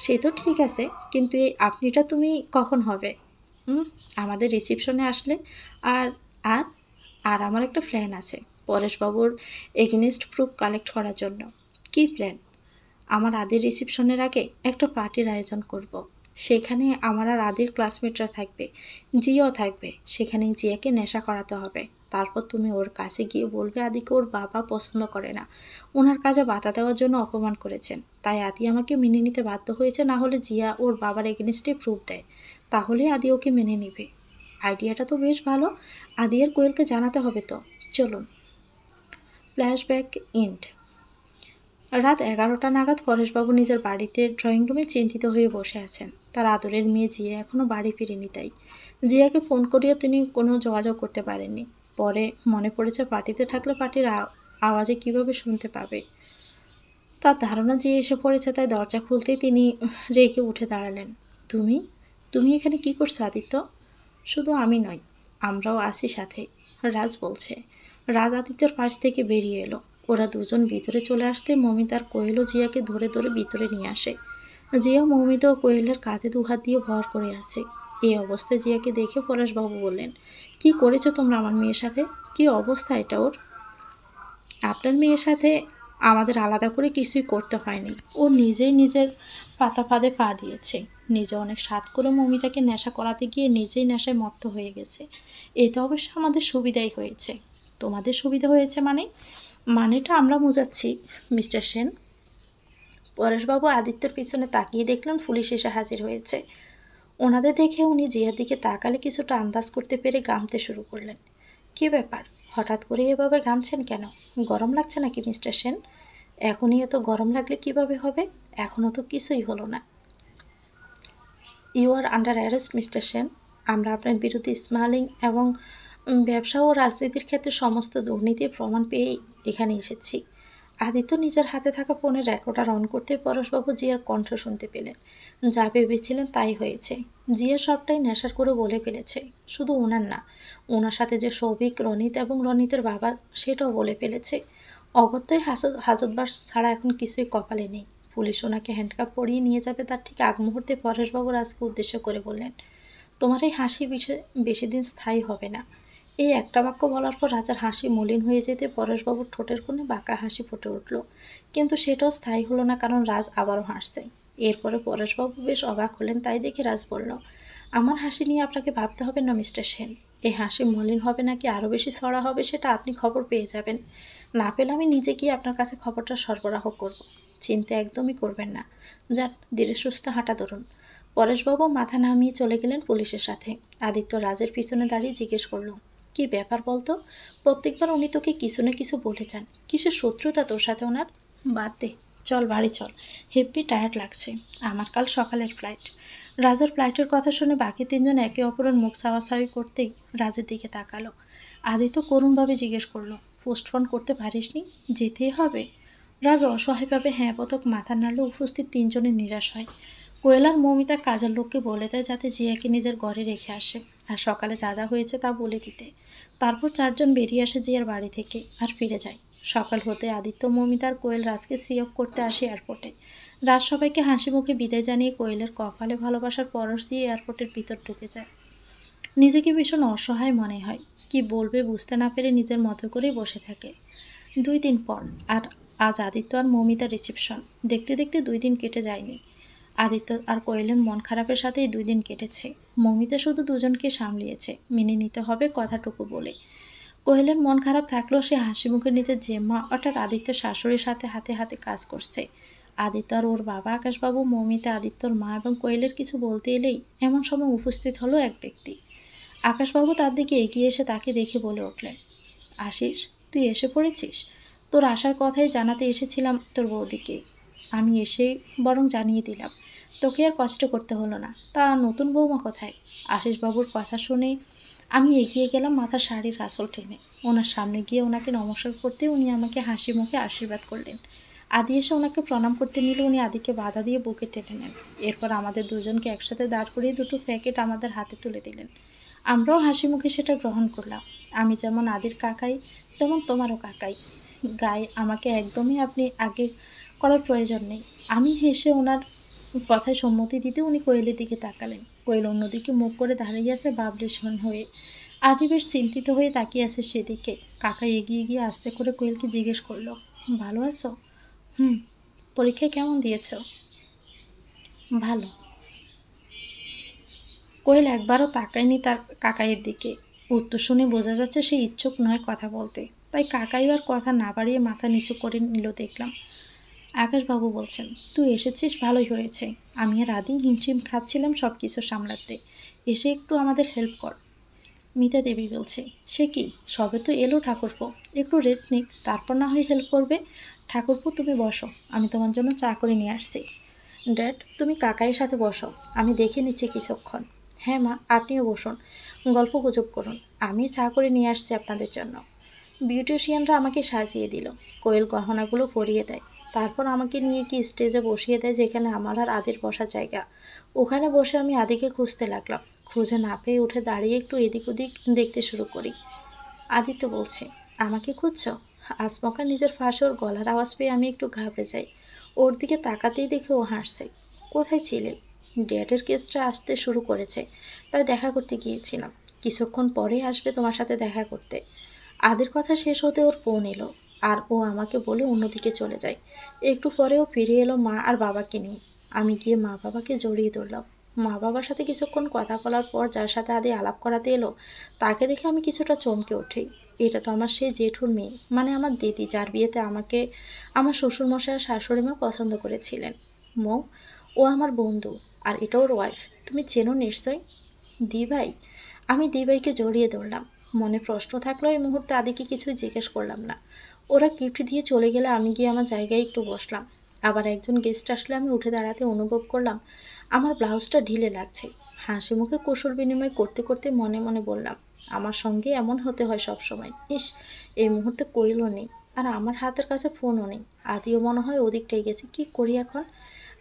সে তো ঠিক আছে, কিন্তু এই আপনিটা তুমি কখন হবে? হুম, আমাদের রিসেপশনে আসলে। আর আর আর আমার একটা প্ল্যান আছে পরেশবাবুর এগেনিস্ট প্রুফ কালেক্ট করার জন্য। কী প্ল্যান? আমার আদির রিসেপশনের আগে একটা পার্টির আয়োজন করব। সেখানে আমার আর আদির ক্লাসমেটরা থাকবে, জিয়াও থাকবে। সেখানে জিয়াকে নেশা করাতে হবে। তারপর তুমি ওর কাছে গিয়ে বলবে আদিকে ওর বাবা পছন্দ করে না, ওনার কাজে বাধা দেওয়ার জন্য অপমান করেছেন, তাই আদি আমাকে মেনে নিতে বাধ্য হয়েছে। না হলে জিয়া ওর বাবার এগেনিস্টে প্রুফ দেয়, তাহলেই আদি ওকে মেনে নিবে। আইডিয়াটা তো বেশ ভালো। আদি আর কোয়েলকে জানাতে হবে তো। চলুন। ফ্ল্যাশব্যাক ইন্ড। রাত 11টা নাগাদ পরেশবাবু নিজের বাড়িতে ড্রয়িং রুমে চিন্তিত হয়ে বসে আছেন। তার আদরের মেয়ে জিয়া এখনও বাড়ি ফিরেনি, তাই জিয়াকে ফোন করেও তিনি কোনো যোগাযোগ করতে পারেননি। পরে মনে পড়েছে পার্টিতে থাকলে পার্টির আওয়াজে কিভাবে শুনতে পাবে। তার ধারণা জিয়া এসে পড়েছে, তাই দরজা খুলতেই তিনি রেগে উঠে দাঁড়ালেন। তুমি তুমি এখানে কি করছো আদিত্য? শুধু আমি নয়, আমরাও আছি সাথে, রাজ বলছে। রাজ আদিত্যর পাশ থেকে বেরিয়ে এলো। ওরা দুজন ভিতরে চলে আসতে মমিতা আর কোয়েলও জিয়াকে ধরে ধরে ভিতরে নিয়ে আসে। জিয়া মমিতা ও কোয়েলের কাঁধে দুহাত দিয়ে ভর করে আসে। এই অবস্থায় জিয়াকে দেখে পরেশবাবু বললেন, কি করেছো তোমরা আমার মেয়ের সাথে? কি অবস্থা এটা ওর? আপনার মেয়ের সাথে আমাদের আলাদা করে কিছুই করতে হয়নি, ও নিজেই নিজের পাতা ফাঁদে পা দিয়েছে। নিজে অনেক স্বাদ করে মমিতাকে নেশা করাতে গিয়ে নিজেই নেশায় মত্ত হয়ে গেছে। এতে অবশ্য আমাদের সুবিধাই হয়েছে। তোমাদের সুবিধা হয়েছে মানে? মানেটা আমরা বোঝাচ্ছি মিস্টার সেন। পরেশবাবু আদিত্যর পিছনে তাকিয়ে দেখলেন পুলিশ এসে হাজির হয়েছে। ওনাদের দেখে উনি জিয়ার দিকে তাকালে কিছুটা আন্দাজ করতে পেরে গামতে শুরু করলেন। কী ব্যাপার, হঠাৎ করে এভাবে ঘামছেন কেন? গরম লাগছে নাকি মিস্টার সেন? এখনই এত গরম লাগলে কিভাবে হবে? এখনও তো কিছুই হলো না। You are under arrest mister Sen. আমরা আপনার বিরুদ্ধে স্মাগলিং এবং ব্যবসা ও রাজনীতির ক্ষেত্রে সমস্ত দুর্নীতির প্রমাণ পেয়েই এখানে এসেছি। আদিত্য নিজের হাতে থাকা ফোনের রেকর্ডার অন করতে পরেশবাবু জিয়ার কণ্ঠ শুনতে পেলেন। যা ভেবেছিলেন তাই হয়েছে। জিয়া সবটাই নেশার করে বলে ফেলেছে। শুধু ওনার না, ওনার সাথে যে সৌভিক, রনিত এবং রনিতের বাবা, সেটাও বলে ফেলেছে। অগত্যই হাজতবাস ছাড়া এখন কিছুই কপালে নেই। পুলিশ ওনাকে হ্যান্ডকাপ পরিয়ে নিয়ে যাবে, তার ঠিক আগ মুহূর্তে পরেশবাবু রাজকে উদ্দেশ্য করে বললেন, তোমার এই হাসি বেশি দিন স্থায়ী হবে না। এই একটা বাক্য বলার পর রাজার হাসি মলিন হয়ে যেতে পরেশবাবুর ঠোঁটের কোণে বাঁকা হাসি ফুটে উঠল। কিন্তু সেটাও স্থায়ী হলো না, কারণ রাজ আবারও হাসছে। এরপরে পরেশবাবু বেশ অবাক হলেন। তাই দেখে রাজ বলল, আমার হাসি নিয়ে আপনাকে ভাবতে হবে না মিস্টার সেন। এই হাসি মলিন হবে নাকি আরও বেশি ছড়া হবে সেটা আপনি খবর পেয়ে যাবেন। না পেলে আমি নিজে গিয়ে আপনার কাছে খবরটা সরবরাহ করব। চিন্তা একদমই করবেন না। যান, ধীরে সুস্থে হাঁটা ধরুন। পরেশবাবু মাথা নামিয়ে চলে গেলেন পুলিশের সাথে। আদিত্য রাজের পিছনে দাঁড়িয়ে জিজ্ঞেস করল, কি ব্যাপার বলতো? প্রত্যেকবার উনি তোকে কিছু না কিছু বলে যান। কিসের শত্রুতা তোর সাথে ওনার? বাদ দে, চল বাড়ি চল, হেব্বি টায়ার্ড লাগছে, আমার কাল সকালের ফ্লাইট। রাজের ফ্লাইটের কথা শুনে বাকি তিনজন একে অপরের মুখ চাওয়াচাওয়ি করতেই রাজের দিকে তাকালো। আদিত্য করুণভাবে জিজ্ঞেস করলো, পোস্টপোন করতে পারিসনি? যেতেই হবে? রাজ অসহায়ভাবে হ্যাঁ পতক মাথা নাড়লে উপস্থিত তিনজনের নিরাশ হয়। কোয়েল আর মৌমিতা কাজের লোককে বলে দেয় যাতে জিয়াকে নিজের ঘরে রেখে আসে, আর সকালে যা যা হয়েছে তা বলে দিতে। তারপর চারজন বেরিয়ে আসে জিয়ার বাড়ি থেকে আর ফিরে যায়। সকাল হতে আদিত্য, মৌমিতা আর কোয়েল রাজকে সি অফ করতে আসে এয়ারপোর্টে। রাজ সবাইকে হাসি মুখে বিদায় জানিয়ে কোয়েলের কপালে ভালোবাসার পরশ দিয়ে এয়ারপোর্টের ভিতর ঢুকে যায়। নিজেকে ভীষণ অসহায় মনে হয়। কি বলবে বুঝতে না পেরে নিজের মতো করেই বসে থাকে। 2 দিন পর, আর আজ আদিত্য আর মৌমিতার রিসেপশন। দেখতে দেখতে 2 দিন কেটে যায়নি। আদিত্য আর কোয়েলের মন খারাপের সাথেই 2 দিন কেটেছে। মৌমিতা শুধু দুজনকে সামলিয়েছে, মেনে নিতে হবে কথাটুকু বলে। কোয়েলের মন খারাপ থাকলেও সে হাসি মুখে নিজের জেম্মা অর্থাৎ আদিত্যর শাশুড়ির সাথে হাতে হাতে কাজ করছে। আদিত্য আর ওর বাবা আকাশবাবু, মৌমিতা, আদিত্যর মা এবং কোয়েলের কিছু বলতে এলেই এমন সময় উপস্থিত হলো এক ব্যক্তি। আকাশবাবু তার দিকে এগিয়ে এসে তাকে দেখে বলে উঠলেন, আশিস, তুই এসে পড়েছিস? তোর আসার কথাই জানাতে এসেছিলাম তোর বৌদিকে। আমি এসে বরং জানিয়ে দিলাম, তোকে আর কষ্ট করতে হলো না। তা নতুন বৌমা কোথায়? আশিসবাবুর কথা শুনে আমি এগিয়ে গেলাম মাথার শাড়ির আঁচল টেনে। ওনার সামনে গিয়ে ওনাকে নমস্কার করতে উনি আমাকে হাসি মুখে আশীর্বাদ করলেন। আদি এসে ওনাকে প্রণাম করতে নিলে উনি আদিকে বাধা দিয়ে বুকে টেনে নেন। এরপর আমাদের দুজনকে একসাথে দাঁড় করিয়ে দুটো প্যাকেট আমাদের হাতে তুলে দিলেন। আমরাও হাসি মুখে সেটা গ্রহণ করলাম। আমি যেমন আদির কাকাই, তেমন তোমারও কাকাই। গায়ে আমাকে একদমই আপনি আগে করার প্রয়োজন নেই। আমি হেসে ওনার কথায় সম্মতি দিতে উনি কোয়েলের দিকে তাকালেন। কোয়েল অন্যদিকে মুখ করে দাঁড়িয়ে আছে বাবলিশন হয়ে। আদি বেশ চিন্তিত হয়ে তাকিয়ে আছে সেদিকে। কাকা এগিয়ে গিয়ে আস্তে করে কোয়েলকে জিজ্ঞেস করলো, ভালো আছো? হুম। পরীক্ষা কেমন দিয়েছ? ভালো। কোয়েল একবারও তাকায়নি তার কাকাইয়ের দিকে। উত্তর শুনে বোঝা যাচ্ছে সে ইচ্ছুক নয় কথা বলতে। তাই কাকাই আর কথা না বাড়িয়ে মাথা নিচু করে নিল দেখলাম। আকাশবাবু বলছেন, তুই এসেছিস ভালোই হয়েছে। আমি আর আদি হিমশিম খাচ্ছিলাম সব কিছু সামলাতে। এসে একটু আমাদের হেল্প কর। মিতা দেবী বলছে, সে কি, সবে তো এলো ঠাকুরপো, একটু রেস্ট নিক, তারপর না হয় হেল্প করবে। ঠাকুরপো তুমি বসো, আমি তোমার জন্য চা করে নিয়ে আসছি। ড্যাড তুমি কাকাইয়ের সাথে বসো, আমি দেখে নিচ্ছি কিছুক্ষণ। হ্যাঁ মা, আপনিও বসুন, গল্প গুজব করুন, আমি চা করে নিয়ে আসছি আপনাদের জন্য। বিউটিশিয়ানরা আমাকে সাজিয়ে দিল। কোয়েল গহনাগুলো পরিয়ে দেয়। তারপর আমাকে নিয়ে কি স্টেজে বসিয়ে দেয় যেখানে আমার আর আদির বসার জায়গা। ওখানে বসে আমি আদিকে খুঁজতে লাগলাম। খুঁজে না পেয়ে উঠে দাঁড়িয়ে একটু এদিক ওদিক দেখতে শুরু করি। আদিত্য বলছে, আমাকে খুঁজছ? আসমকা নিজের ফাঁসে ওর গলার আওয়াজ পেয়ে আমি একটু ঘাবড়ে যাই। ওর দিকে তাকাতেই দেখে ও হাসছে। কোথায় ছিলে? ড্যাডের কেসটা আসতে শুরু করেছে, তাই দেখা করতে গিয়েছিলাম। কিছুক্ষণ পরে আসবে তোমার সাথে দেখা করতে। আদির কথা শেষ হতে ওর ফোন এলো, আর ও আমাকে বলে অন্যদিকে চলে যায়। একটু পরেও ফিরে এলো মা আর বাবাকে নিয়ে। আমি গিয়ে মা বাবাকে জড়িয়ে ধরলাম। মা বাবার সাথে কিছুক্ষণ কথা বলার পর যার সাথে আদি আলাপ করাতে এলো তাকে দেখে আমি কিছুটা চমকে উঠি। এটা তো আমার সেই জেঠুর মেয়ে, মানে আমার দিদি, যার বিয়েতে আমাকে আমার শ্বশুরমশাই আর শাশুড়ি মা পছন্দ করেছিলেন। মৌ, ও আমার বন্ধু, আর এটা ওর ওয়াইফ। তুমি চেনো নিশ্চয়ই? দিভাই। আমি দিভাইকে জড়িয়ে ধরলাম। মনে প্রশ্ন থাকলেও এই মুহূর্তে আদিকে কিছুই জিজ্ঞেস করলাম না। ওরা গিফট দিয়ে চলে গেলে আমি গিয়ে আমার জায়গায় একটু বসলাম। আবার একজন গেস্ট আসলে আমি উঠে দাঁড়াতে অনুভব করলাম আমার ব্লাউজটা ঢিলে লাগছে। হাসি মুখে কুশল বিনিময় করতে করতে মনে মনে বললাম, আমার সঙ্গে এমন হতে হয় সব সময়। ইস, এই মুহূর্তে কোয়েলও নেই, আর আমার হাতের কাছে ফোনও নেই। আদিও মনে হয় ওদিকটাই গেছে। কি করি এখন?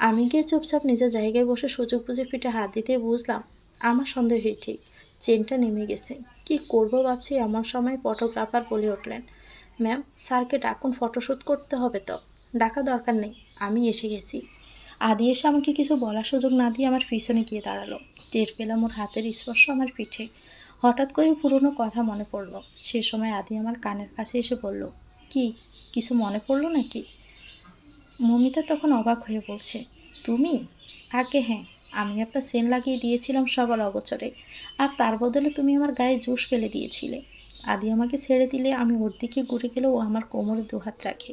আমি গিয়ে চুপচাপ নিজের জায়গায় বসে সুযোগ বুঝে পিঠে হাত দিতে বুঝলাম আমার সন্দেহই ঠিক, চেনটা নেমে গেছে। কি করব ভাবছি এমন সময় ফটোগ্রাফার বলে উঠলেন, ম্যাম স্যারকে ডাকুন, ফটোশ্যুট করতে হবে। তো ডাকা দরকার নেই, আমি এসে গেছি। আদি এসে আমাকে কিছু বলার সুযোগ না দিয়ে আমার পিছনে গিয়ে দাঁড়ালো। টের পেলাম ওর হাতের স্পর্শ আমার পিঠে। হঠাৎ করে পুরনো কথা মনে পড়লো। সে সময় আদি আমার কানের কাছে এসে বলল, কি, কিছু মনে পড়লো নাকি? মমিতা তখন অবাক হয়ে বলছে, তুমি? আগে হ্যাঁ, আমি একটা সেন লাগিয়ে দিয়েছিলাম সবার অগোচরে, আর তার বদলে তুমি আমার গায়ে জুস ফেলে দিয়েছিলে। আদি আমাকে ছেড়ে দিলে আমি ওর দিকে ঘুরে গেলে ও আমার কোমরে দুহাত রাখে।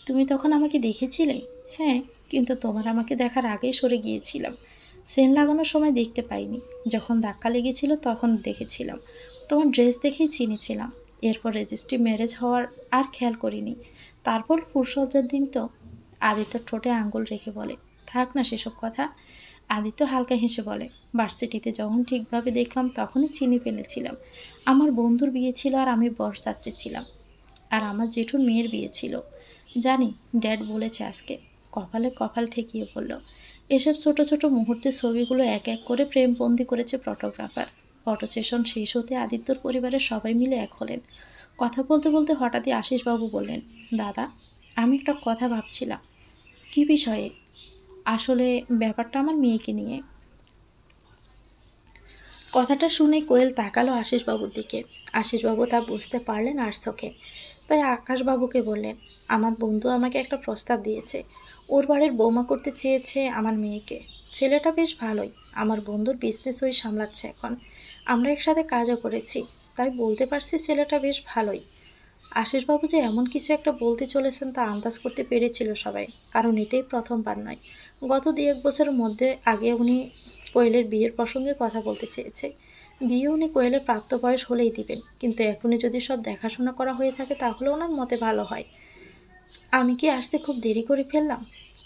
তুমি তখন আমাকে দেখেছিলে? হ্যাঁ, কিন্তু তোমার আমাকে দেখার আগেই সরে গিয়েছিলাম। সেন লাগানোর সময় দেখতে পাইনি, যখন ধাক্কা লেগেছিল তখন দেখেছিলাম। তোমার ড্রেস দেখেই চিনেছিলাম। এরপর রেজিস্ট্রি ম্যারেজ হওয়ার আর খেয়াল করিনি। তারপর ফুলসজ্জার দিন তো। আদিত্য ঠোঁটে আঙ্গুল রেখে বলে, থাক না সেসব কথা। আদিত্য হালকা হেসে বলে, ভার্সিটিতে যখন ঠিকভাবে দেখলাম তখনই চিনে ফেলেছিলাম। আমার বন্ধুর বিয়ে ছিল আর আমি বরযাত্রী ছিলাম, আর আমার জেঠুর মেয়ের বিয়ে ছিল। জানি, ড্যাড বলেছে আজকে। কপালে কপাল ঠেকিয়ে বলল, এসব ছোট ছোট মুহূর্তের ছবিগুলো এক এক করে ফ্রেমবন্দি করেছে ফটোগ্রাফার। ফটো সেশন শেষ হতে আদিত্যর পরিবারের সবাই মিলে এক হলেন। কথা বলতে বলতে হঠাৎই আশিসবাবু বললেন, দাদা, আমি একটা কথা ভাবছিলাম। কী বিষয়ে? আসলে ব্যাপারটা আমার মেয়েকে নিয়ে। কথাটা শুনে কোয়েল তাকালো আশিসবাবুর দিকে। আশিসবাবু তা বুঝতে পারলেন আর চোখে। তাই আকাশবাবুকে বললেন, আমার বন্ধু আমাকে একটা প্রস্তাব দিয়েছে। ওর বাড়ির বৌমা করতে চেয়েছে আমার মেয়েকে। ছেলেটা বেশ ভালোই, আমার বন্ধুর বিজনেস ওই সামলাচ্ছে এখন। আমরা একসাথে কাজও করেছি, তাই বলতে পারছি ছেলেটা বেশ ভালোই। আশিসবাবু যে এমন কিছু একটা বলতে চলেছেন তা আন্দাজ করতে পেরেছিল সবাই, কারণ এটাই প্রথমবার নয়। গত 2-1 বছরের মধ্যে আগে উনি কোয়েলের বিয়ের প্রসঙ্গে কথা বলতে চেয়েছে। বিয়ে উনি কোয়েলের প্রাপ্তবয়স হলেই দিবেন, কিন্তু এখনই যদি সব দেখাশোনা করা হয়ে থাকে তাহলে ওনার মতে ভালো হয়। আমি কি আসতে খুব দেরি করে ফেললাম?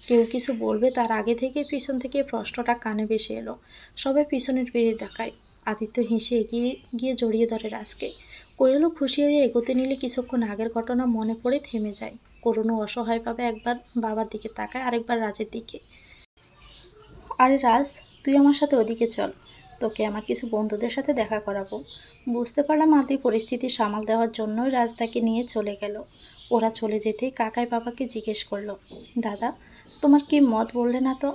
কেউ কিছু বলবে তার আগে থেকে পিছন থেকে প্রশ্নটা কানে ভেসে এলো। সবাই পিছনের ফিরে তাকায়। আদিত্য হেসে এগিয়ে গিয়ে জড়িয়ে ধরে রাজকে। কোয়েলও খুশি হয়ে এগোতে নিলে কিছুক্ষণ আগের ঘটনা মনে পড়ে থেমে যায়। করুণও অসহায়ভাবে একবার বাবার দিকে তাকায়, আরেকবার রাজের দিকে। আরে রাজ, তুই আমার সাথে ওদিকে চল, তোকে আমার কিছু বন্ধুদের সাথে দেখা করাবো। বুঝতে পারলাম আদি পরিস্থিতি সামাল দেওয়ার জন্যই রাজ তাকে নিয়ে চলে গেল। ওরা চলে যেতেই কাকাই বাবাকে জিজ্ঞেস করলো, দাদা তোমার কি মত বললে না তো?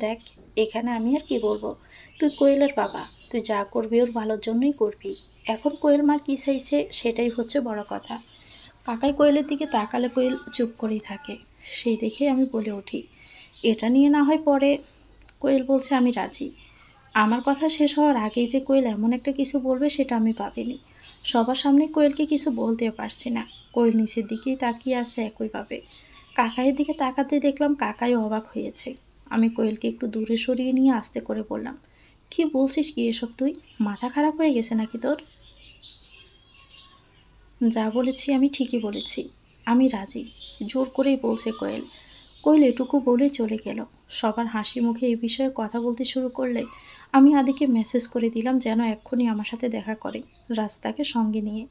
দেখ, এখানে আমি আর কি বলবো, তুই কোয়েলের বাবা, তুই যা করবি ওর ভালোর জন্যই করবি। এখন কোয়েল মা কী চাইছে সেটাই হচ্ছে বড় কথা। কাকাই কোয়েলের দিকে তাকালে কোয়েল চুপ করেই থাকে। সেই দেখে আমি বলে উঠি, এটা নিয়ে না হয় পরে। কোয়েল বলছে, আমি রাজি। আমার কথা শেষ হওয়ার আগেই যে কোয়েল এমন একটা কিছু বলবে সেটা আমি ভাবিনি। সবার সামনে কোয়েলকে কিছু বলতে পারছি না। কোয়েল নিচের দিকেই তাকিয়ে আছে একইভাবে। কাকাইয়ের দিকে তাকাতে দেখলাম কাকাই অবাক হয়েছে। আমি কোয়েলকে একটু দূরে সরিয়ে নিয়ে আস্তে করে বললাম, কি বলছিস কি এসব তুই? মাথা খারাপ হয়ে গেছে নাকি তোর? যা বলেছি আমি ঠিকই বলেছি, আমি রাজি, জোর করেই বলছে কোয়েল। কোয়েল এটুকু বলেই চলে গেল। সবার হাসি মুখে এই বিষয়ে কথা বলতে শুরু করলে আমি আদিকে মেসেজ করে দিলাম যেন এক্ষুনি আমার সাথে দেখা করে, রাস্তাকে সঙ্গে নিয়ে।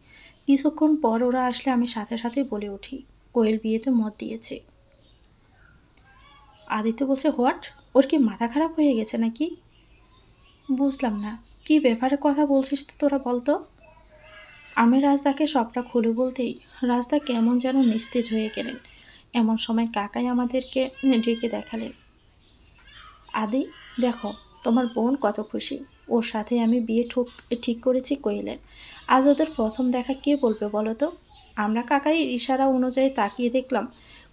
কিছুক্ষণ পর ওরা আসলে আমি সাথে সাথে বলে উঠি, কোয়েল বিয়েতে মত দিয়েছে। আদিত্য বলছে, হোয়াট? ওর কি মাথা খারাপ হয়ে গেছে নাকি? বুঝলাম না, কি ব্যাপারে কথা বলছিস তো তোরা, বলতো। আমি রাজদাকে সবটা খুলে বলতেই রাজদা কেমন যেন নিস্তেজ হয়ে গেলেন। এমন সময় কাকাই আমাদেরকে ডেকে দেখালেন, আদি দেখো, তোমার বোন কত খুশি, ওর সাথে আমি বিয়ে ঠিক করেছি কোয়েলের। আজ ওদের প্রথম দেখা, কে বলবে বলো তো? আমরা কাকাই ইশারা অনুযায়ী তাকিয়ে দেখলাম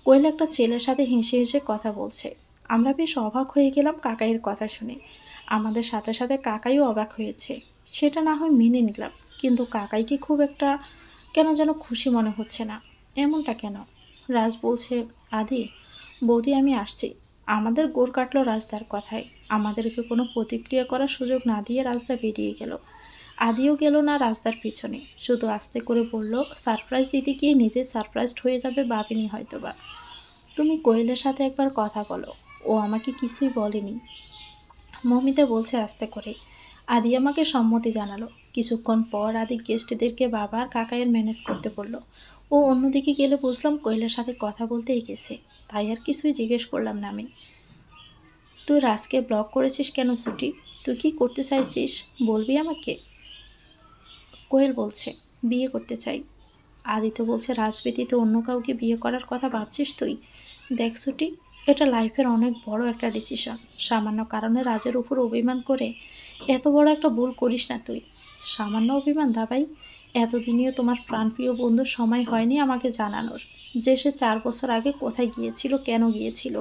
কোয়েল একটা ছেলের সাথে হেসে হেসে কথা বলছে। আমরা বেশ অবাক হয়ে গেলাম কাকাইয়ের কথা শুনে। আমাদের সাথে সাথে কাকাইও অবাক হয়েছে। সেটা না হয় মেনে নিলাম, কিন্তু কাকাইকে খুব একটা কেন যেন খুশি মনে হচ্ছে না। এমনটা কেন? রাজ বলছে, আদি বৌদি আমি আসছি। আমাদের গোড় কাটলো রাজদার কথায়। আমাদেরকে কোনো প্রতিক্রিয়া করার সুযোগ না দিয়ে রাজদা বেরিয়ে গেল। আদিও গেল না রাজদার পিছনে, শুধু আস্তে করে বলল, সারপ্রাইজ দিতে গিয়ে নিজে সারপ্রাইজড হয়ে যাবে ভাবিনি হয়তোবা। তুমি কোয়েলের সাথে একবার কথা বলো, ও আমাকে কিছুই বলেনি। মমিতা বলছে আস্তে করে। আদি আমাকে সম্মতি জানালো। কিছুক্ষণ পর আদি গেস্টদেরকে বাবার কাকাইয়ের ম্যানেজ করতে বলল। ও অন্যদিকে গেলে বুঝলাম কোয়েলের সাথে কথা বলতে গেছে, তাই আর কিছুই জিজ্ঞেস করলাম না আমি। তুই রাজকে ব্লক করেছিস কেন ছুটি? তুই কি করতে চাইছিস বলবি আমাকে? কোয়েল বলছে, বিয়ে করতে চাই। আদিত্য বলছে, রাজ ব্যতীত অন্য কাউকে বিয়ে করার কথা ভাবছিস তুই? দেখ ছুটি, এটা লাইফের অনেক বড় একটা ডিসিশন। সামান্য কারণে রাজের উপর অভিমান করে এত বড় একটা ভুল করিস না তুই। সামান্য অভিমান দাবাই? এতদিনেও তোমার প্রাণপ্রিয় বন্ধুর সময় হয়নি আমাকে জানানোর যে সে 4 বছর আগে কোথায় গিয়েছিল, কেন গিয়েছিল?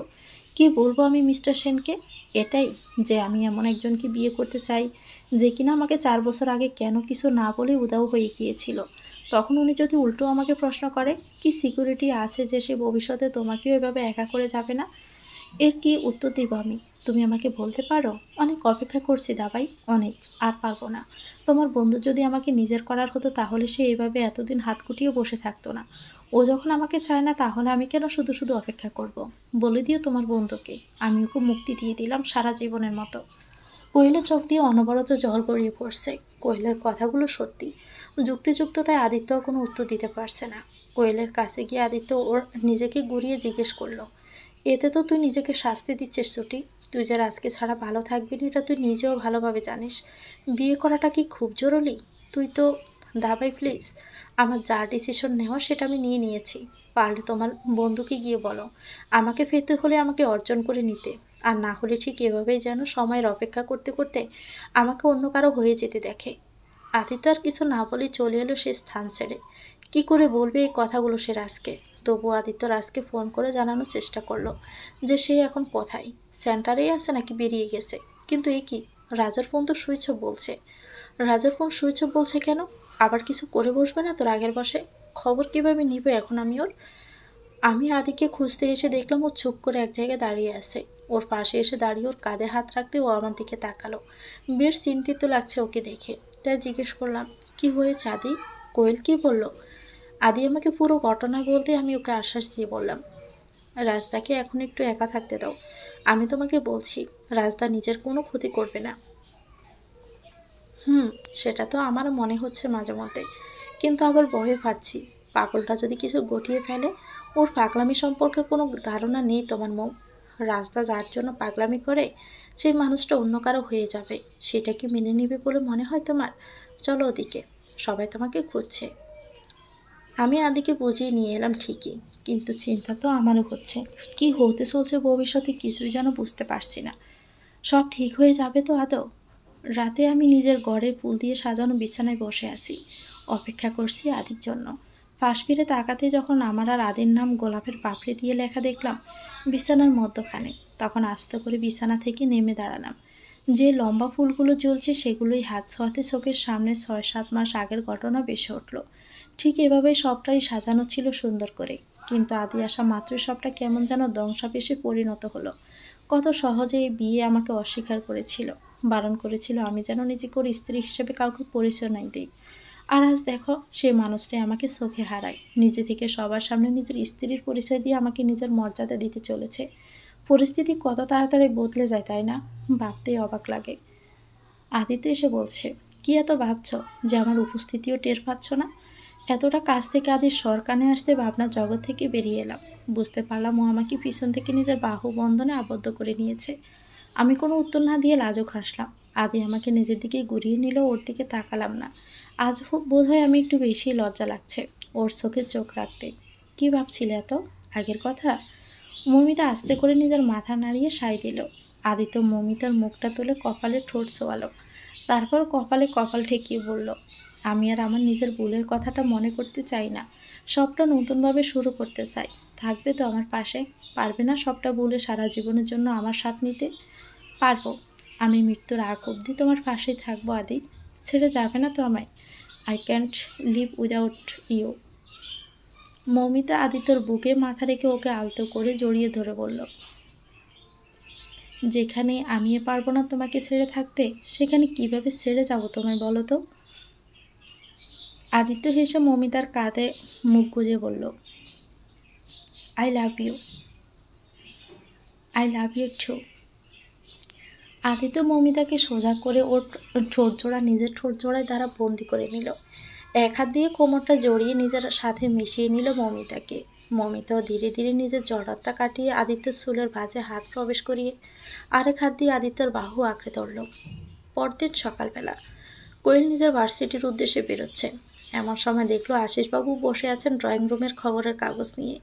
কি বলবো আমি মিস্টার সেনকে? এটাই যে আমি এমন একজনকে বিয়ে করতে চাই যে কিনা আমাকে 4 বছর আগে কেন কিছু না বলে উধাও হয়ে গিয়েছিল। তখন উনি যদি উল্টো আমাকে প্রশ্ন করে, কি সিকিউরিটি আছে যে সে ভবিষ্যতে তোমাকেও এভাবে একা করে যাবে না? এর কি উত্তর দিব আমি? তুমি আমাকে বলতে পারো? অনেক অপেক্ষা করছি দাবাই, অনেক, আর পারবো না। তোমার বন্ধু যদি আমাকে নিজের করার হতো তাহলে সে এভাবে এতদিন হাত কুটিয়ে বসে থাকতো না। ও যখন আমাকে চায় না তাহলে আমি কেন শুধু শুধু অপেক্ষা করব? বলে দিও তোমার বন্ধুকে আমি ওকে মুক্তি দিয়ে দিলাম সারা জীবনের মতো। কোয়েলের চোখ দিয়ে অনবরত জল গড়িয়ে পড়ছে। কোয়েলের কথাগুলো সত্যি, যুক্তিযুক্ততায় আদিত্য কোনো উত্তর দিতে পারছে না। কোয়েলের কাছে গিয়ে আদিত্য ওর নিজেকে ঘুরিয়ে জিজ্ঞেস করলো, এতে তো তুই নিজেকে শাস্তি দিচ্ছিস ছুটি। তুই যে রাজকে ছাড়া ভালো থাকবি না এটা তুই নিজেও ভালোভাবে জানিস। বিয়ে করাটা কি খুব জরুরি? তুই তো দাবাই প্লিজ, আমার যা ডিসিশন নেওয়া সেটা আমি নিয়ে নিয়েছি। পারলে তোমার বন্ধুকে গিয়ে বলো আমাকে ফেরতে হলে আমাকে অর্জন করে নিতে, আর না হলে ঠিক এভাবেই যেন সময়ের অপেক্ষা করতে করতে আমাকে অন্য কারো হয়ে যেতে দেখে। আদিত্য আর কিছু না বলে চলে এলো সে স্থান ছেড়ে। কি করে বলবে এই কথাগুলো সে রাজকে? তবু আদিত্য রাজকে ফোন করে জানানোর চেষ্টা করলো যে সে এখন কোথায়, সেন্টারেই আছে নাকি বেরিয়ে গেছে। কিন্তু এ কি, রাজার ফোন তো সুইচ অফ বলছে। রাজার ফোন সুইচ অফ বলছে কেন? আবার কিছু করে বসবে না তো রাগের বসে? খবর কীভাবে নিব এখন আমি ওর? আমি আদিকে খুঁজতে এসে দেখলাম ও চুপ করে এক জায়গায় দাঁড়িয়ে আছে। ওর পাশে এসে দাঁড়িয়ে ওর কাঁধে হাত রাখতে ও আমার দিকে তাকালো। বেশ চিন্তিত লাগছে ওকে দেখে, তাই জিজ্ঞেস করলাম, কি হয়েছে আদি? কোয়েল কি বলল? আদি আমাকে পুরো ঘটনা বলতে আমি ওকে আশ্বাস দিয়ে বললাম, রাজদাকে এখন একটু একা থাকতে দাও। আমি তোমাকে বলছি, রাজদা নিজের কোনো ক্ষতি করবে না। হুম, সেটা তো আমারও মনে হচ্ছে মাঝে মধ্যে, কিন্তু আবার ভয় পাচ্ছি পাগলটা যদি কিছু গটিয়ে ফেলে। ওর পাগলামি সম্পর্কে কোনো ধারণা নেই তোমার মৌ। রাজদা যার জন্য পাগলামি করে সেই মানুষটা অন্য কারো হয়ে যাবে, সেটা কি মেনে নেবে বলে মনে হয় তোমার? চলো ওদিকে, সবাই তোমাকে খুঁজছে। আমি আদিকে বুঝিয়ে নিয়ে এলাম ঠিকই, কিন্তু চিন্তা তো আমারও হচ্ছে। কি হতে চলছে ভবিষ্যতে কিছুই যেন বুঝতে পারছি না। সব ঠিক হয়ে যাবে তো আদৌ? রাতে আমি নিজের ঘরে ফুল দিয়ে সাজানো বিছানায় বসে আছি, অপেক্ষা করছি আদির জন্য। ফাঁস ফিরে তাকাতে যখন আমার আর আদির নাম গোলাপের পাপড়ি দিয়ে লেখা দেখলাম বিছানার মধ্যখানে, তখন আস্তে করে বিছানা থেকে নেমে দাঁড়ালাম। যে লম্বা ফুলগুলো জ্বলছে সেগুলোই হাত ছোঁয়াতে চোখের সামনে 6-7 মাস আগের ঘটনা ভেসে উঠল। ঠিক এভাবেই সবটাই সাজানো ছিল সুন্দর করে, কিন্তু আদি আসা মাত্রই সবটা কেমন যেন ধ্বংসাবেশে পরিণত হলো। কত সহজে এই বিয়ে আমাকে অস্বীকার করেছিল, বারণ করেছিল আমি যেন নিজেকে ওর স্ত্রী হিসেবে কাউকে পরিচয় নাই দিই। আর আজ দেখো সেই মানুষটাই আমাকে চোখে হারায়, নিজে থেকে সবার সামনে নিজের স্ত্রীর পরিচয় দিয়ে আমাকে নিজের মর্যাদা দিতে চলেছে। পরিস্থিতি কত তাড়াতাড়ি বদলে যায় তাই না? ভাবতেই অবাক লাগে। আদিত্য এসে বলছে, কি এত ভাবছ যে আমার উপস্থিতিও টের পাচ্ছ না? এতটা কাছ থেকে আদির স্বর কানে আসতে ভাবনার জগৎ থেকে বেরিয়ে এলাম। বুঝতে পারলাম ও আমাকে পিছন থেকে নিজের বাহু বন্ধনে আবদ্ধ করে নিয়েছে। আমি কোনো উত্তর না দিয়ে লাজুক হাসলাম। আদি আমাকে নিজের দিকে ঘুরিয়ে নিল, ওর দিকে তাকালাম না। আজ বোধহয় আমি একটু বেশি লজ্জা লাগছে ওর চোখে চোখ রাখতে। কি ভাবছিলে এত? আগের কথা? মমিতা আস্তে করে নিজের মাথা নাড়িয়ে সায় দিল। আদিত্য মমিতার মুখটা তুলে কপালে ঠোঁট ছোয়ালো, তারপর কপালে কপাল ঠেকিয়ে বলল, আমি আর আমার নিজের ভুলের কথাটা মনে করতে চাই না, সবটা নতুনভাবে শুরু করতে চাই। থাকবে তো আমার পাশে? পারবে না সবটা ভুলে সারা জীবনের জন্য আমার সাথ নিতে? পারবো, আমি মৃত্যুর আগ অবধি তোমার পাশেই থাকবো আদি। ছেড়ে যাবে না তো আমায়? I can't live without you. Moumita আদিত্যর বুকে মাথা রেখে ওকে আলতো করে জড়িয়ে ধরে বলল, যেখানে আমি পারবো না তোমাকে ছেড়ে থাকতে, সেখানে কিভাবে ছেড়ে যাব তোমায় বলো তো? আদিত্য হেসে মৌমিতার কাঁধে মুখ গুজে বলল, I love you, I love you too. Aditya মৌমিতাকে সোজা করে ওর ঠোঁট জোড়া নিজের ঠোঁট জোড়ায় দ্বারা বন্দি করে নিল। এক হাত দিয়ে কোমরটা জড়িয়ে নিজের সাথে মিশিয়ে নিল মৌমিতাকে। মৌমিতাও ধীরে ধীরে নিজের জড়তা কাটিয়ে আদিত্যর চুলের ভাঁজে হাত প্রবেশ করিয়ে আরেক হাত দিয়ে আদিত্যর বাহু আঁকড়ে ধরল। পরদিন সকালবেলা কোয়েল নিজের ভার্সিটির উদ্দেশ্যে বেরোচ্ছে। এমন সময় দেখলো আশিসবাবু বসে আছেন ড্রয়িং রুমের খবরের কাগজ নিয়ে।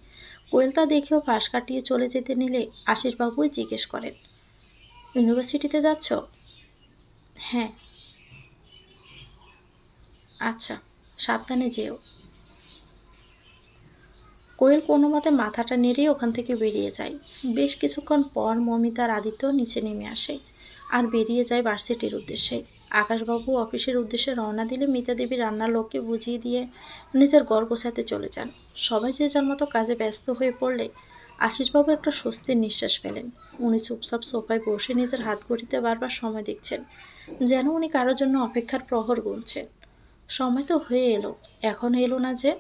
কোয়েল তা দেখেও পাশ কাটিয়ে চলে যেতে নিলে আশিসবাবুই জিজ্ঞেস করেন, ইউনিভার্সিটিতে যাচ্ছ? হ্যাঁ। আচ্ছা, সাবধানে যেও। কোয়েল কোনো মতে মাথাটা নেড়েই ওখান থেকে বেরিয়ে যায়। বেশ কিছুক্ষণ পর মমিতার আদিত্য নিচে নেমে আসে আর বেরিয়ে যায় ভার্সিটির উদ্দেশ্যে। আকাশবাবু অফিসের উদ্দেশ্যে রওনা দিলে মিতা দেবী রান্নার লোককে বুঝিয়ে দিয়ে নিজের ঘর গোছাতে চলে যান। সবাই যে যার মতো কাজে ব্যস্ত হয়ে পড়লে আশিসবাবু একটা স্বস্তির নিঃশ্বাস ফেলেন। উনি চুপচাপ সোফায় বসে নিজের হাত ঘড়িতে বারবার সময় দেখছেন, যেন উনি কারোর জন্য অপেক্ষার প্রহর গুনছেন। সময় তো হয়ে এলো, এখন এলো না যে?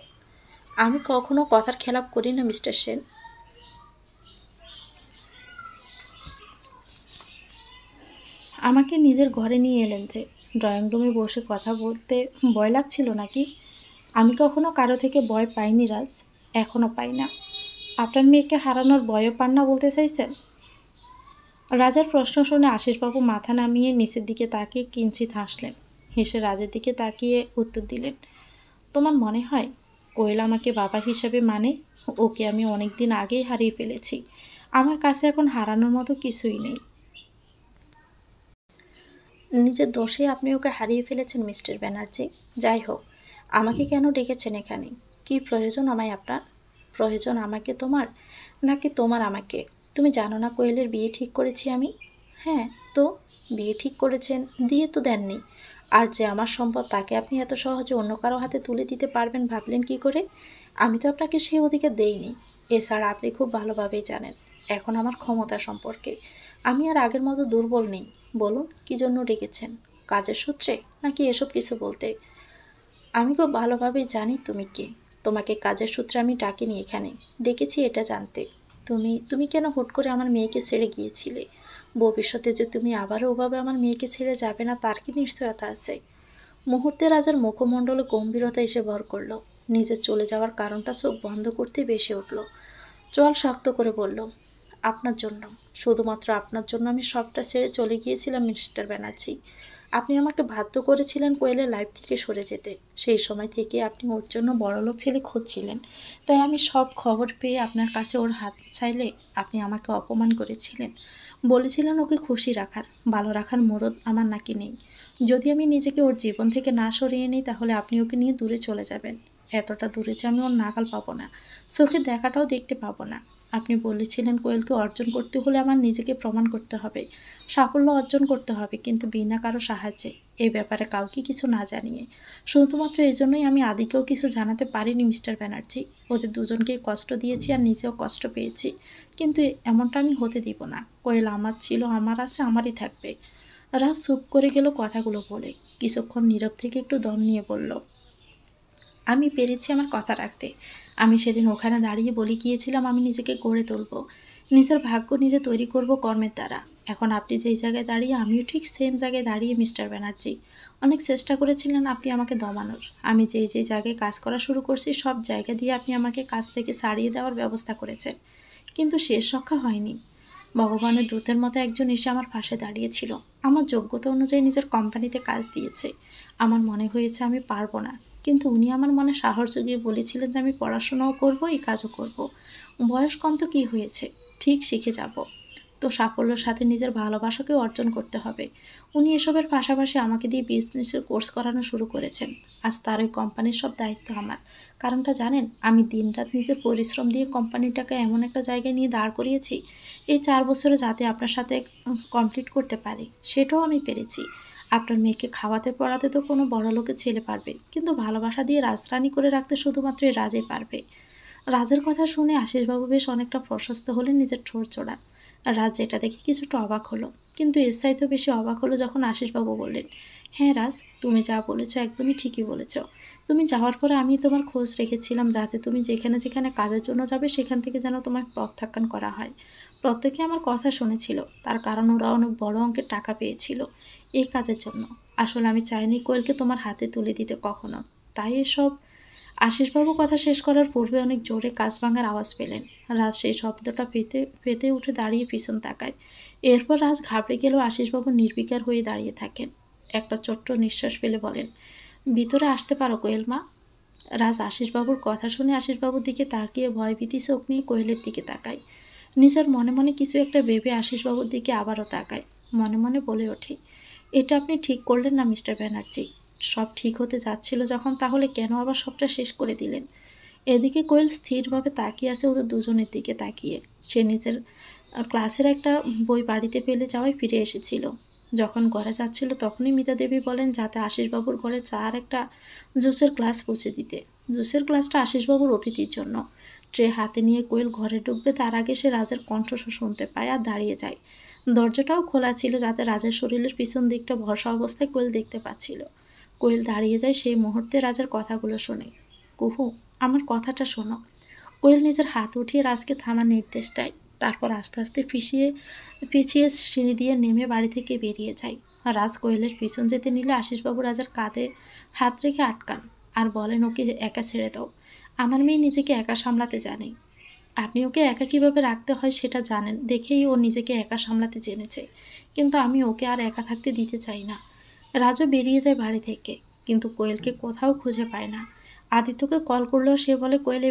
আমি কখনো কথার খেলাপ করি না মিস্টার সেন। আমাকে নিজের ঘরে নিয়ে এলেন যে, ড্রয়িং রুমে বসে কথা বলতে ভয় লাগছিল নাকি? আমি কখনো কারো থেকে ভয় পাইনি রাজ, এখনও পাই না। আপনার মেয়েকে হারানোর ভয়ও পান না বলতে চাইছেন? রাজার প্রশ্ন শুনে আশিসবাবু মাথা নামিয়ে নিচের দিকে তাকিয়ে কিঞ্চিত হাসলেন। হেসে রাজের দিকে তাকিয়ে উত্তর দিলেন, তোমার মনে হয় কোয়েল আমাকে বাবা হিসাবে মানে? ওকে আমি অনেক দিন আগেই হারিয়ে ফেলেছি। আমার কাছে এখন হারানোর মতো কিছুই নেই। নিজের দোষে আপনি ওকে হারিয়ে ফেলেছেন মিস্টার ব্যানার্জি। যাই হোক, আমাকে কেন ডেকেছেন এখানে? কি প্রয়োজন আমায় আপনার? প্রয়োজন আমাকে তোমার, নাকি তোমার আমাকে? তুমি জানো না কোয়েলের বিয়ে ঠিক করেছি আমি? হ্যাঁ তো, বিয়ে ঠিক করেছেন, দিয়ে তো দেননি। আর যে আমার সম্পদ তাকে আপনি এত সহজে অন্য কারো হাতে তুলে দিতে পারবেন ভাবলেন কি করে? আমি তো আপনাকে সেই অধিকার দেইনি। এছাড়া আপনি খুব ভালোভাবেই জানেন এখন আমার ক্ষমতা সম্পর্কে। আমি আর আগের মতো দুর্বল নেই। বলুন, কী জন্য ডেকেছেন? কাজের সূত্রে, নাকি এসব কিছু বলতে? আমি খুব ভালোভাবেই জানি তুমি কে। তোমাকে কাজের সূত্রে আমি ডাকিনি এখানে, ডেকেছি এটা জানতে। তুমি তুমি কেন হুট করে আমার মেয়েকে ছেড়ে গিয়েছিলে? ভবিষ্যতে যে তুমি আবারও ওভাবে আমার মেয়েকে ছেড়ে যাবে না তার কি নিশ্চয়তা আছে? মুহূর্তে রাজার মুখমণ্ডলে গম্ভীরতা এসে ভর করল। নিজের চলে যাওয়ার কারণটা চোখ বন্ধ করতে বেশি উঠল। চোয়াল শক্ত করে বলল, আপনার জন্য, শুধুমাত্র আপনার জন্য আমি সবটা ছেড়ে চলে গিয়েছিলাম মিস্টার ব্যানার্জি। আপনি আমাকে বাধ্য করেছিলেন কোয়েলের লাইফ থেকে সরে যেতে। সেই সময় থেকে আপনি ওর জন্য বড়লোক ছেলে খুঁজছিলেন, তাই আমি সব খবর পেয়ে আপনার কাছে ওর হাত চাইলে আপনি আমাকে অপমান করেছিলেন। বলেছিলেন ওকে খুশি রাখার, ভালো রাখার মুরদ আমার নাকি নেই। যদি আমি নিজেকে ওর জীবন থেকে না সরিয়ে নিই তাহলে আপনি ওকে নিয়ে দূরে চলে যাবেন। এতটা দূরে যে আমি ওর নাগাল পাবো না, চোখে দেখাটাও দেখতে পাবো না। আপনি বলেছিলেন কোয়েলকে অর্জন করতে হলে আমার নিজেকে প্রমাণ করতে হবে, সাফল্য অর্জন করতে হবে, কিন্তু বিনা কারো সাহায্যে, এই ব্যাপারে কাউকে কিছু না জানিয়ে। শুধুমাত্র এই জন্যই আমি আদিকেও কিছু জানাতে পারিনি মিস্টার ব্যানার্জি। ওদের দুজনকেই কষ্ট দিয়েছি আর নিজেও কষ্ট পেয়েছি, কিন্তু এমনটা আমি হতে দিব না। কোয়েল আমার ছিল, আমার আছে, আমারই থাকবে। রাজ চুপ করে গেল কথাগুলো বলে। কিছুক্ষণ নীরব থেকে একটু দম নিয়ে বলল, আমি পেরেছি আমার কথা রাখতে। আমি সেদিন ওখানে দাঁড়িয়ে বলে গিয়েছিলাম আমি নিজেকে গড়ে তুলব, নিজের ভাগ্য নিজে তৈরি করব কর্মের দ্বারা। এখন আপনি যেই জায়গায় দাঁড়িয়ে আমিও ঠিক সেম জায়গায় দাঁড়িয়ে মিস্টার ব্যানার্জি। অনেক চেষ্টা করেছিলেন আপনি আমাকে দমানোর। আমি যেই যেই জায়গায় কাজ করা শুরু করছি সব জায়গা দিয়ে আপনি আমাকে কাজ থেকে ছাড়িয়ে দেওয়ার ব্যবস্থা করেছেন, কিন্তু শেষ রক্ষা হয়নি। ভগবানের দূতের মতো একজন এসে আমার পাশে দাঁড়িয়েছিল, আমার যোগ্যতা অনুযায়ী নিজের কোম্পানিতে কাজ দিয়েছে। আমার মনে হয়েছে আমি পারবো না, কিন্তু উনি আমার মনে সাহস জুগিয়ে বলেছিলেন যে আমি পড়াশোনাও করব, এই কাজও করব। বয়স কম তো কী হয়েছে, ঠিক শিখে যাব। তো সাফল্যের সাথে নিজের ভালোবাসাকেও অর্জন করতে হবে। উনি এসবের পাশাপাশি আমাকে দিয়ে বিজনেসের কোর্স করানো শুরু করেছেন। আজ তার ওই কোম্পানির সব দায়িত্ব আমার। কারণটা জানেন, আমি দিনরাত নিজের পরিশ্রম দিয়ে কোম্পানিটাকে এমন একটা জায়গায় নিয়ে দাঁড় করিয়েছি, এই 4 বছরে যাতে আপনার সাথে কমপ্লিট করতে পারি, সেটাও আমি পেরেছি। আপনার মেয়েকে খাওয়াতে পড়াতে তো কোনো বড়লোকের ছেলে পারবে, কিন্তু ভালোবাসা দিয়ে রাজরানি করে রাখতে শুধুমাত্র এই রাজই পারবে। রাজের কথা শুনে আশিসবাবু বেশ অনেকটা প্রশস্ত হলেন নিজের ঠোঁট জোড়া। রাজ এটা দেখে কিছুটা অবাক হলো, কিন্তু এর চাইতেও বেশি অবাক হলো যখন আশিসবাবু বললেন, হ্যাঁ রাজ, তুমি যা বলেছ একদমই ঠিকই বলেছ। তুমি যাওয়ার পরে আমি তোমার খোঁজ রেখেছিলাম, যাতে তুমি যেখানে যেখানে কাজের জন্য যাবে সেখান থেকে যেন তোমার প্রত্যাখ্যান করা হয়। প্রত্যেকে আমার কথা শুনেছিল, তার কারণ ওরা অনেক বড় অঙ্কের টাকা পেয়েছিল এই কাজের জন্য। আসলে আমি চাইনি কোয়েলকে তোমার হাতে তুলে দিতে কখনো, তাই এসব। আশিসবাবু কথা শেষ করার পূর্বে অনেক জোরে কাঁচ ভাঙার আওয়াজ পেলেন। রাজ সেই শব্দটা পেতে পেতে উঠে দাঁড়িয়ে পিছন তাকায়। এরপর রাজ ঘাবড়ে গেলেও আশিসবাবু নির্বিকার হয়ে দাঁড়িয়ে থাকেন। একটা ছোট্ট নিঃশ্বাস ফেলে বলেন, ভিতরে আসতে পারো কোয়েল মা। রাজ আশিসবাবুর কথা শুনে আশিসবাবুর দিকে তাকিয়ে ভয়ভীতি চোখ নিয়ে কোয়েলের দিকে তাকায়। নিজের মনে মনে কিছু একটা ভেবে আশিসবাবুর দিকে আবারও তাকায়। মনে মনে বলে ওঠে, এটা আপনি ঠিক করলেন না মিস্টার ব্যানার্জি। সব ঠিক হতে যাচ্ছিল যখন, তাহলে কেন আবার সবটা শেষ করে দিলেন? এদিকে কোয়েল স্থিরভাবে তাকিয়ে আছে ওদের দুজনের দিকে তাকিয়ে। সে নিজের ক্লাসের একটা বই বাড়িতে ফেলে যাওয়ায় ফিরে এসেছিল। যখন ঘরে যাচ্ছিল তখনই মিতা দেবী বলেন যাতে আশিসবাবুর ঘরে চা আর একটা জুসের গ্লাস পৌঁছে দিতে। জুসের গ্লাসটা আশিসবাবুর অতিথির জন্য। ট্রে হাতে নিয়ে কোয়েল ঘরে ঢুকবে তার আগে সে রাজের কণ্ঠস্বর শুনতে পায় আর দাঁড়িয়ে যায়। দরজাটাও খোলা ছিল যাতে রাজের শরীরের পিছন দিকটা ভরসা অবস্থায় কোয়েল দেখতে পাচ্ছিল। কোয়েল দাঁড়িয়ে যায় সেই মুহূর্তে রাজের কথাগুলো শোনে। কুহু, আমার কথাটা শোনো। কোয়েল নিজের হাত উঠিয়ে রাজকে থামার নির্দেশ দেয়। তারপর আস্তে আস্তে পিছিয়ে সিঁড়ি দিয়ে নেমে বাড়ি থেকে বেরিয়ে যায়। রাজ কোয়েলের পিছন যেতে নিলে আশিসবাবু রাজার কাঁধে হাত রেখে আটকান আর বলেন, ওকে একা ছেড়ে দাও। আমার মেয়ে নিজেকে একা সামলাতে জানে। আপনি ওকে একা কীভাবে রাখতে হয় সেটা জানেন দেখেই ও নিজেকে একা সামলাতে জেনেছে, কিন্তু আমি ওকে আর একা থাকতে দিতে চাই না। রাজও বেরিয়ে যায় বাড়ি থেকে, কিন্তু কোয়েলকে কোথাও খুঁজে পায় না। আদিত্যকে কল করলেও সে বলে কোয়েল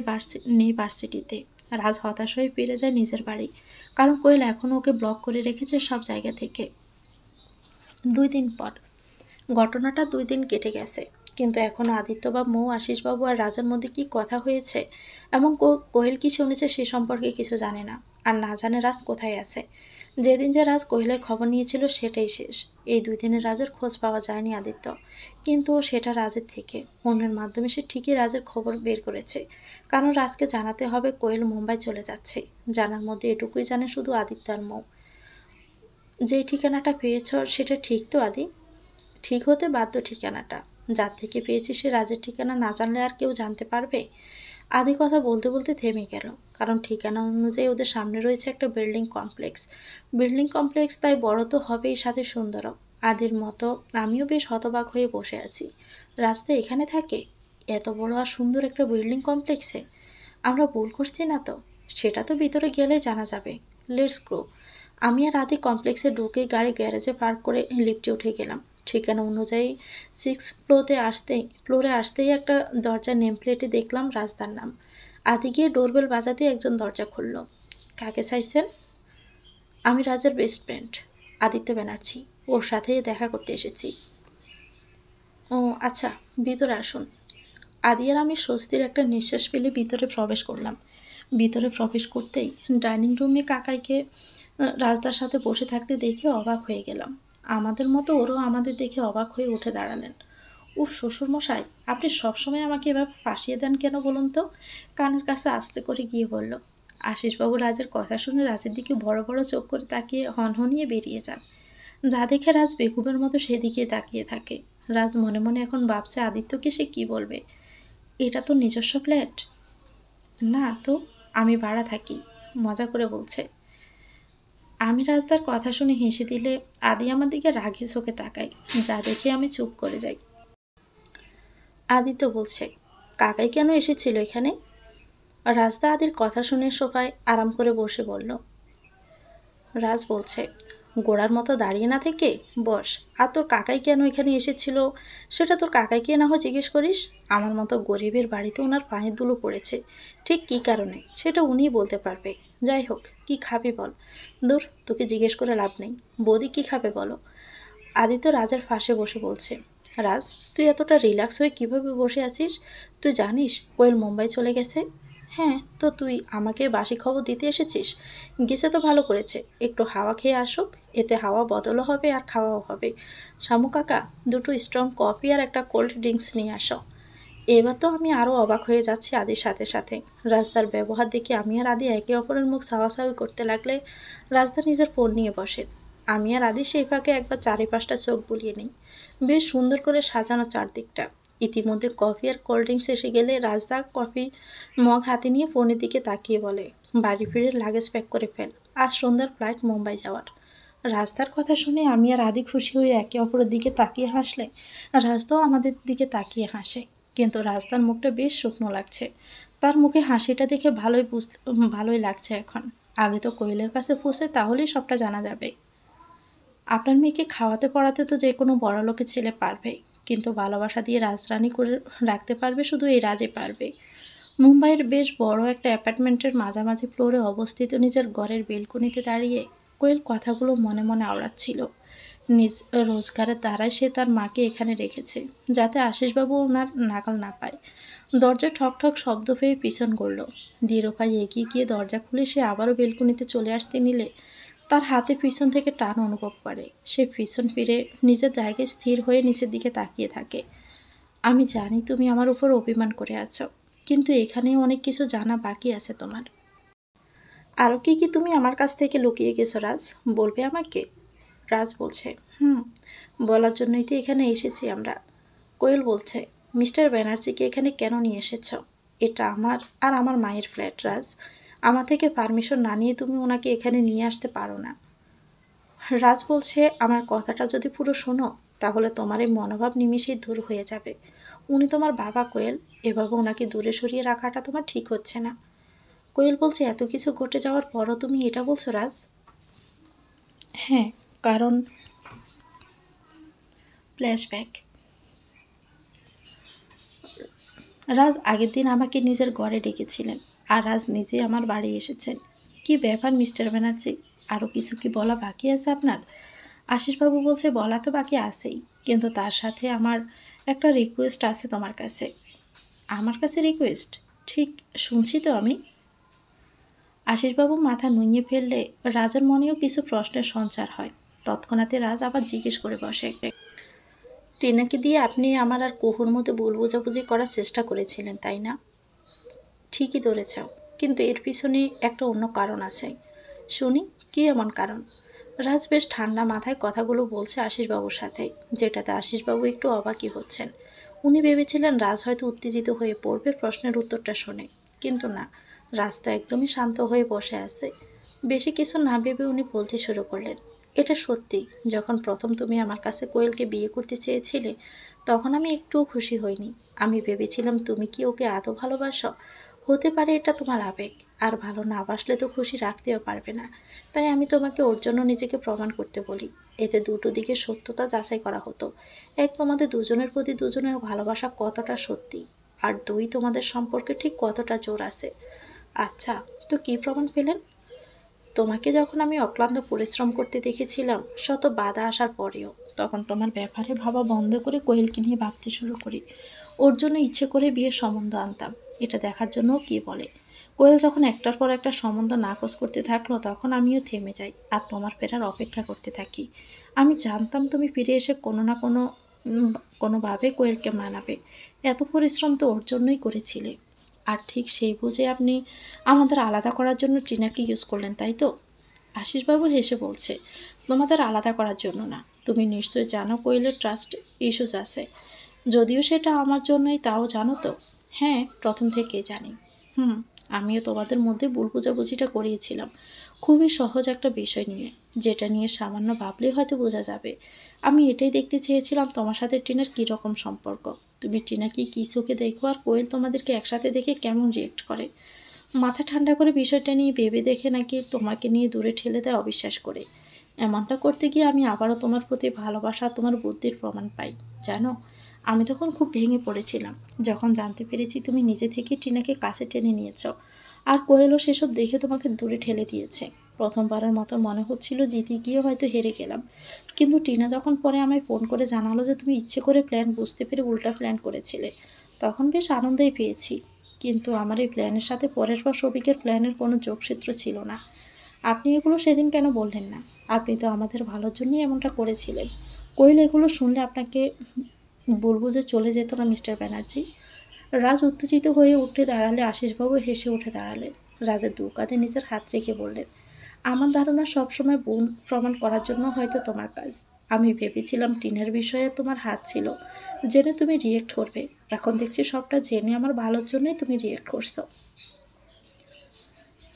নেই ভার্সিটিতে। রাজ হতাশ হয়ে ফিরে যায় নিজের বাড়ি, কারণ কোয়েল এখনও ওকে ব্লক করে রেখেছে সব জায়গা থেকে। 2 দিন পর। ঘটনাটা 2 দিন কেটে গেছে, কিন্তু এখনও আদিত্য বা মৌ, আশিসবাবু আর রাজার মধ্যে কি কথা হয়েছে এবং কোয়েল কি শুনেছে সে সম্পর্কে কিছু জানে না। আর না জানে রাজ কোথায় আছে। যেদিন যে রাজ কোয়েলের খবর নিয়েছিল সেটাই শেষ। এই 2 দিনে রাজের খোঁজ পাওয়া যায়নি আদিত্য, কিন্তু সেটা রাজের থেকে অন্যের মাধ্যমে সে ঠিকই রাজের খবর বের করেছে। কারণ রাজকে জানাতে হবে কোয়েল মুম্বাই চলে যাচ্ছে। জানার মধ্যে এটুকুই জানে শুধু আদিত্য আর মৌ। যে ঠিকানাটা পেয়েছ সেটা ঠিক তো আদি? ঠিক হতে বাধ্য ঠিকানাটা। যার থেকে পেয়েছি সে রাজের ঠিকানা না জানলে আর কেউ জানতে পারবে? আদি কথা বলতে বলতে থেমে গেল, কারণ ঠিকানা অনুযায়ী ওদের সামনে রয়েছে একটা বিল্ডিং কমপ্লেক্স, তাই বড় তো হবেই, সাথে সুন্দরও। আদির মতো আমিও বেশ হতবাক হয়ে বসে আছি। রাস্তা এখানে থাকে, এত বড় আর সুন্দর একটা বিল্ডিং কমপ্লেক্সে? আমরা ভুল করছি না তো? সেটা তো ভিতরে গেলেই জানা যাবে। Let's go. আমি আর আদি কমপ্লেক্সে ঢুকে গাড়ি গ্যারেজে পার্ক করে লিফটে উঠে গেলাম। ঠিকানা অনুযায়ী 6 ফ্লোরে আসতেই একটা দরজার নেম প্লেটে দেখলাম রাজদার নাম। আদি গিয়ে ডোরবেল বাজাতে একজন দরজা খুলল। কাকে চাইছেন? আমি রাজার বেস্ট ফ্রেন্ড আদিত্য ব্যানার্জি, ওর সাথে দেখা করতে এসেছি। ও আচ্ছা, ভিতরে আসুন। আদি আর আমি স্বস্তির একটা নিঃশ্বাস ফেলে ভিতরে প্রবেশ করলাম। ভিতরে প্রবেশ করতেই ডাইনিং রুমে কাকাইকে রাজদার সাথে বসে থাকতে দেখে অবাক হয়ে গেলাম। আমাদের মতো ওরও আমাদের দেখে অবাক হয়ে উঠে দাঁড়ালেন। উফ, শ্বশুরমশাই, আপনি সবসময় আমাকে এভাবে ফাঁসিয়ে দেন কেন বলুন তো? কানের কাছে আস্তে করে গিয়ে বলল। আশিসবাবু রাজের কথা শুনে রাজের দিকে বড় বড় চোখ করে তাকিয়ে হনহনিয়ে বেরিয়ে যান। যা দেখে রাজ বেকুবের মতো সেদিকে তাকিয়ে থাকে। রাজ মনে মনে এখন ভাবছে আদিত্যকে সে কি বলবে। এটা তো নিজস্ব ফ্ল্যাট না তো, আমি ভাড়া থাকি, মজা করে বলছে। আমি রাজদার কথা শুনে হেসে দিলে আদি আমার দিকে রাগে চোখে তাকাই, যা দেখে আমি চুপ করে যাই। আদিত্য বলছে, কাকাই কেন এসেছিল এখানে? রাজদা আদির কথা শুনে সোফায় আরাম করে বসে বলল। রাজ বলছে, গোড়ার মতো দাঁড়িয়ে না থেকে বস। আর তোর কাকাই কেন এখানে এসেছিল সেটা তোর কাকাইকে না হয় জিজ্ঞেস করিস। আমার মতো গরিবের বাড়িতে ওনার পায়ের ধুলো পড়েছে, ঠিক কী কারণে সেটা উনিই বলতে পারবে। যাই হোক, কি খাবি বল? দূর, তোকে জিজ্ঞেস করে লাভ নেই। বৌদি কী খাবে বলো? আদিত্য রাজের পাশে বসে বলছে। রাজ, তুই এতটা রিল্যাক্স হয়ে কীভাবে বসে আছিস? তুই জানিস কোয়েল মুম্বাই চলে গেছে? হ্যাঁ, তো তুই আমাকে বাসি খবর দিতে এসেছিস? গেছে তো ভালো করেছে, একটু হাওয়া খেয়ে আসুক, এতে হাওয়া বদলও হবে আর খাওয়াও হবে। শামু কাকা, দুটো স্ট্রং কফি আর একটা কোল্ড ড্রিঙ্কস নিয়ে আসো। এবার তো আমি আরও অবাক হয়ে যাচ্ছি আদির সাথে সাথে। রাজদার ব্যবহার দেখে আমি আর আদি একে অপরের মুখ সাওয়াসাওয়ি করতে লাগলে রাজদা নিজের ফোন নিয়ে বসেন। আমি আর আদি সেই ফাঁকে একবার চারিপাশটা চোখ বুলিয়ে নিই। বেশ সুন্দর করে সাজানো চারদিকটা। ইতিমধ্যে কফি আর কোল্ড ড্রিঙ্কস এসে গেলে রাজদা কফি মগ হাতে নিয়ে ফোনের দিকে তাকিয়ে বলে, বাড়ি ফিরে লাগেজ প্যাক করে ফেল, আজ সন্ধ্যার ফ্লাইট মুম্বাই যাওয়ার। রাজদার কথা শুনে আমি আর আদি খুশি হয়ে একে অপরের দিকে তাকিয়ে হাসলে রাজদাও আমাদের দিকে তাকিয়ে হাসে। কিন্তু রাজদার মুখটা বেশ শুকনো লাগছে। তার মুখে হাসিটা দেখে ভালোই লাগছে এখন। আগে তো কোয়েলের কাছে পৌঁছে তাহলেই সবটা জানা যাবে। আপনার মেয়েকে খাওয়াতে পড়াতে তো যে কোনো বড়লোকের ছেলে পারবেই, কিন্তু ভালোবাসা দিয়ে রাজরানি করে রাখতে পারবে শুধু এই রাজে পারবে। মুম্বাইয়ের বেশ বড় একটা অ্যাপার্টমেন্টের মাঝামাঝি ফ্লোরে অবস্থিত নিজের ঘরের বেলকনিতে দাঁড়িয়ে কোয়েল কথাগুলো মনে মনে আওড়াচ্ছিল। নিজ রোজগারের দ্বারাই সে তার মাকে এখানে রেখেছে, যাতে আশিসবাবু ওনার নাগাল না পায়। দরজা ঠক ঠক শব্দ পেয়ে পিছন করল। ধীরপাই এগিয়ে গিয়ে দরজা খুলে সে আবারও বেলকনিতে চলে আসতে নিলে তার হাতে পিছন থেকে টান অনুভব করে। সে পিছন ফিরে নিজের জায়গায় স্থির হয়ে নিচের দিকে তাকিয়ে থাকে। আমি জানি তুমি আমার উপর অভিমান করে আছো, কিন্তু এখানেও অনেক কিছু জানা বাকি আছে তোমার। আরও কি কি তুমি আমার কাছ থেকে লুকিয়ে গেছো রাজ, বলবে আমাকে? রাজ বলছে, বলার জন্যই তো এখানে এসেছি আমরা। কোয়েল বলছে, মিস্টার ব্যানার্জিকে এখানে কেন নিয়ে এসেছ? এটা আমার আর আমার মায়ের ফ্ল্যাট রাজ। আমার থেকে পারমিশন না নিয়ে তুমি ওনাকে এখানে নিয়ে আসতে পারো না। রাজ বলছে, আমার কথাটা যদি পুরো শোনো তাহলে তোমার এই মনোভাব নিমিশেই দূর হয়ে যাবে। উনি তোমার বাবা কোয়েল, এভাবে ওনাকে দূরে সরিয়ে রাখাটা তোমার ঠিক হচ্ছে না। কোয়েল বলছে, এত কিছু ঘটে যাওয়ার পরও তুমি এটা বলছো রাজ? হ্যাঁ, কারণ ফ্ল্যাশব্যাক। রাজ আগের দিন আমাকে নিজের ঘরে ডেকেছিলেন, আর রাজ নিজে আমার বাড়ি এসেছেন। কি ব্যাপার মিস্টার ব্যানার্জি, আরও কিছু কি বলা বাকি আছে আপনার? আশিসবাবু বলছে, বলা তো বাকি আছেই, কিন্তু তার সাথে আমার একটা রিকোয়েস্ট আছে তোমার কাছে। আমার কাছে রিকোয়েস্ট? ঠিক শুনছি তো আমি? আশিসবাবু মাথা নুইয়ে ফেললে রাজার মনেও কিছু প্রশ্নের সঞ্চার হয়। তৎক্ষণাৎ রাজ আবার জিজ্ঞেস করে বসে, টিনাকে দিয়ে আপনি আমার আর কুহুর মধ্যে ভুল বোঝাবুঝি করার চেষ্টা করেছিলেন, তাই না? ঠিকই ধরেছ, কিন্তু এর পিছনে একটা অন্য কারণ আছে। শুনি, কী এমন কারণ? রাজ বেশ ঠান্ডা মাথায় কথাগুলো বলছে আশিসবাবুর সাথে, যেটাতে আশিসবাবু একটু অবাকই হচ্ছেন। উনি ভেবেছিলেন রাজ হয়তো উত্তেজিত হয়ে পড়বে প্রশ্নের উত্তরটা শুনে, কিন্তু না, রাজ তো একদমই শান্ত হয়ে বসে আছে। বেশি কিছু না ভেবে উনি বলতে শুরু করলেন, এটা সত্যি, যখন প্রথম তুমি আমার কাছে কোয়েলকে বিয়ে করতে চেয়েছিলে তখন আমি একটুও খুশি হইনি। আমি ভেবেছিলাম তুমি কি ওকে আদৌ ভালোবাসো। হতে পারে এটা তোমার আবেগ, আর ভালো না বাসলে তো খুশি রাখতেও পারবে না। তাই আমি তোমাকে ওর জন্য নিজেকে প্রমাণ করতে বলি। এতে দুটো দিকে সত্যতা যাচাই করা হতো। এক, তোমাদের দুজনের প্রতি দুজনের ভালোবাসা কতটা সত্যি, আর দুই, তোমাদের সম্পর্কে ঠিক কতটা জোর আছে। আচ্ছা, তো কী প্রমাণ পেলেন? তোমাকে যখন আমি অক্লান্ত পরিশ্রম করতে দেখেছিলাম শত বাধা আসার পরেও, তখন তোমার ব্যাপারে ভাবা বন্ধ করে কোয়েলকে নিয়ে ভাবতে শুরু করি। ওর জন্য ইচ্ছে করে বিয়ের সম্বন্ধ আনতাম, এটা দেখার জন্য কে বলে। কোয়েল যখন একটার পর একটা সম্বন্ধ নাকচ করতে থাকলো তখন আমিও থেমে যাই আর তোমার ফেরার অপেক্ষা করতে থাকি। আমি জানতাম তুমি ফিরে এসে কোনো না কোনোভাবে কোয়েলকে মানাবে। এত পরিশ্রম তো ওর জন্যই করেছিলে। আর ঠিক সেই বুঝে আপনি আমাদের আলাদা করার জন্য টিনাকে ইউজ করলেন, তাই তো? আশিসবাবু হেসে বলছে, তোমাদের আলাদা করার জন্য না। তুমি নিশ্চয় জানো কোয়েলের ট্রাস্ট ইস্যুস আছে। যদিও সেটা আমার জন্যই, তাও জানো তো? হ্যাঁ, প্রথম থেকেই জানি। হুম, আমিও তোমাদের মধ্যে ভুল বোঝাবুঝিটা করিয়েছিলাম খুবই সহজ একটা বিষয় নিয়ে, যেটা নিয়ে সামান্য ভাবলেই হয়তো বোঝা যাবে। আমি এটাই দেখতে চেয়েছিলাম তোমার সাথে টিনার কীরকম সম্পর্ক। তুমি টিনাকে কী চোখে দেখো আর কোয়েল তোমাদেরকে একসাথে দেখে কেমন রিয়েক্ট করে। মাথা ঠান্ডা করে বিষয়টা নিয়ে ভেবে দেখে নাকি তোমাকে নিয়ে দূরে ঠেলে দেয় অবিশ্বাস করে। এমনটা করতে গিয়ে আমি আবারও তোমার প্রতি ভালোবাসা, তোমার বুদ্ধির প্রমাণ পাই। জানো, আমি তখন খুব ভেঙে পড়েছিলাম যখন জানতে পেরেছি তুমি নিজে থেকে টিনাকে কাছে টেনে নিয়েছ, আর কোয়েলও সেসব দেখে তোমাকে দূরে ঠেলে দিয়েছে। প্রথমবারের মতো মনে হচ্ছিল জিতে গিয়ে হয়তো হেরে গেলাম, কিন্তু টিনা যখন পরে আমায় ফোন করে জানালো যে তুমি ইচ্ছে করে প্ল্যান বুঝতে পেরে উল্টা প্ল্যান করেছিলে, তখন বেশ আনন্দই পেয়েছি। কিন্তু আমার এই প্ল্যানের সাথে পরের বা সবিকের প্ল্যানের কোনো যোগসূত্র ছিল না। আপনি এগুলো সেদিন কেন বললেন না? আপনি তো আমাদের ভালোর জন্যই এমনটা করেছিলেন। কোয়েল এগুলো শুনলে আপনাকে বলবো যে চলে যেত না মিস্টার ব্যানার্জি। রাজ উত্তেজিত হয়ে উঠে দাঁড়ালে আশিসবাবু হেসে উঠে দাঁড়ালেন। রাজের দু কাঁধে নিজের হাত রেখে বললেন, আমার ধারণা সবসময় বোন প্রমাণ করার জন্য হয়তো তোমার কাজ। আমি ভেবেছিলাম টিনের বিষয়ে তোমার হাত ছিল, জেনে তুমি রিয়েক্ট করবে। এখন দেখছি সবটা জেনে আমার ভালোর জন্যই তুমি রিয়েক্ট করছো।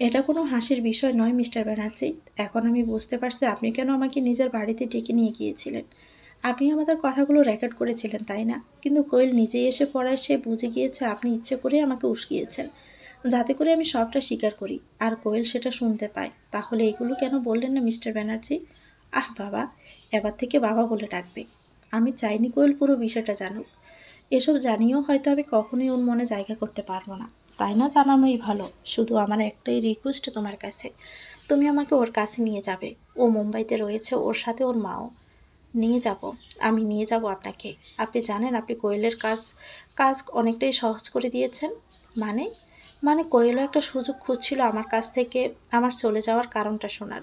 এটা কোনো হাসির বিষয় নয় মিস্টার ব্যানার্জি। এখন আমি বুঝতে পারছি আপনি কেন আমাকে নিজের বাড়িতে ডেকে নিয়ে গিয়েছিলেন। আপনি আমাদের কথাগুলো রেকর্ড করেছিলেন, তাই না? কিন্তু কোয়েল নিজেই এসে পড়ায় সে বুঝে গিয়েছে আপনি ইচ্ছে করে আমাকে উস্কিয়েছেন, যাতে করে আমি সবটা স্বীকার করি আর কোয়েল সেটা শুনতে পায়। তাহলে এগুলো কেন বললেন না মিস্টার ব্যানার্জি? আহ বাবা, এবার থেকে বাবা বলে ডাকবে। আমি চাইনি কোয়েল পুরো বিষয়টা জানুক। এসব জানিয়েও হয়তো আমি কখনোই ওর মনে জায়গা করতে পারবো না, তাই না? জানানোই ভালো। শুধু আমার একটাই রিকোয়েস্ট তোমার কাছে, তুমি আমাকে ওর কাছে নিয়ে যাবে। ও মুম্বাইতে রয়েছে, ওর সাথে ওর মাও। নিয়ে যাব, আমি নিয়ে যাব আপনাকে। আপনি জানেন আপনি কোয়েলের কাজ কাজ অনেকটাই সহজ করে দিয়েছেন। মানে মানে কোয়েলও একটা সুযোগ খুঁজছিল আমার কাছ থেকে আমার চলে যাওয়ার কারণটা শোনার।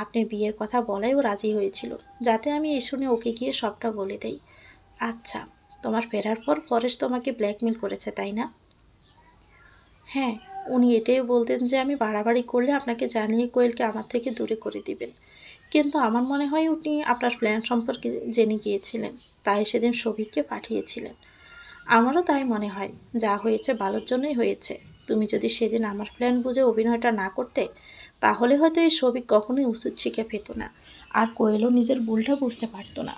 আপনি বিয়ের কথা বলাই ও রাজি হয়েছিল, যাতে আমি এ শুনে ওকে গিয়ে সবটা বলে দেই। আচ্ছা, তোমার ফেরার পর পরেশ তোমাকে ব্ল্যাকমেল করেছে, তাই না? হ্যাঁ, উনি এটাই বলতেন যে আমি বাড়াবাড়ি করলে আপনাকে জানিয়ে কোয়েলকে আমার থেকে দূরে করে দিবেন। কিন্তু আমার মনে হয় উনি আপনার প্ল্যান সম্পর্কে জেনে গিয়েছিলেন, তাই সেদিন সবিককে পাঠিয়েছিলেন। আমারও তাই মনে হয়, যা হয়েছে ভালোর জন্যই হয়েছে। তুমি যদি সেদিন আমার প্ল্যান বুঝে অভিনয়টা না করতে, তাহলে হয়তো এই সবিক কখনোই উচিত শিখে পেত না, আর কোয়েলও নিজের ভুলটা বুঝতে পারতো না।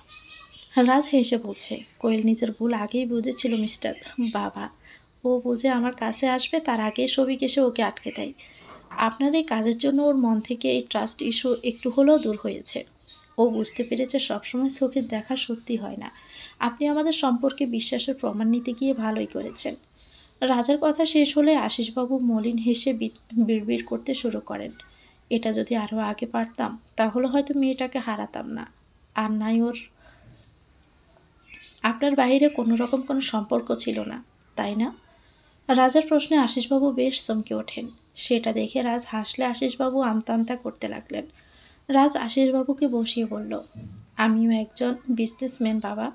রাজ হেসে বলছে, কোয়েল নিজের ভুল আগেই বুঝেছিল মিস্টার বাবা। ও বুঝে আমার কাছে আসবে তার আগেই সবিক এসে ওকে আটকে দেয়। আপনার এই কাজের জন্য ওর মন থেকে এই ট্রাস্ট ইস্যু একটু হলেও দূর হয়েছে। ও বুঝতে পেরেছে সবসময় চোখের দেখা সত্যি হয় না। আপনি আমাদের সম্পর্কে বিশ্বাসের প্রমাণ নিতে গিয়ে ভালোই করেছেন। রাজার কথা শেষ হলে আশিসবাবু মলিন হেসে বিড়বিড় করতে শুরু করেন, এটা যদি আরও আগে পারতাম তাহলে হয়তো মেয়েটাকে হারাতাম না, আর নাই ওর আপনার বাইরে কোনো রকম কোনো সম্পর্ক ছিল না, তাই না? রাজার প্রশ্নে আশিসবাবু বেশ চমকে ওঠেন। সেটা দেখে রাজ হাসলে আশিসবাবু আমতা আমতা করতে লাগলেন। রাজ আশিসবাবুকে বসিয়ে বলল, আমিও একজন বিজনেসম্যান বাবা।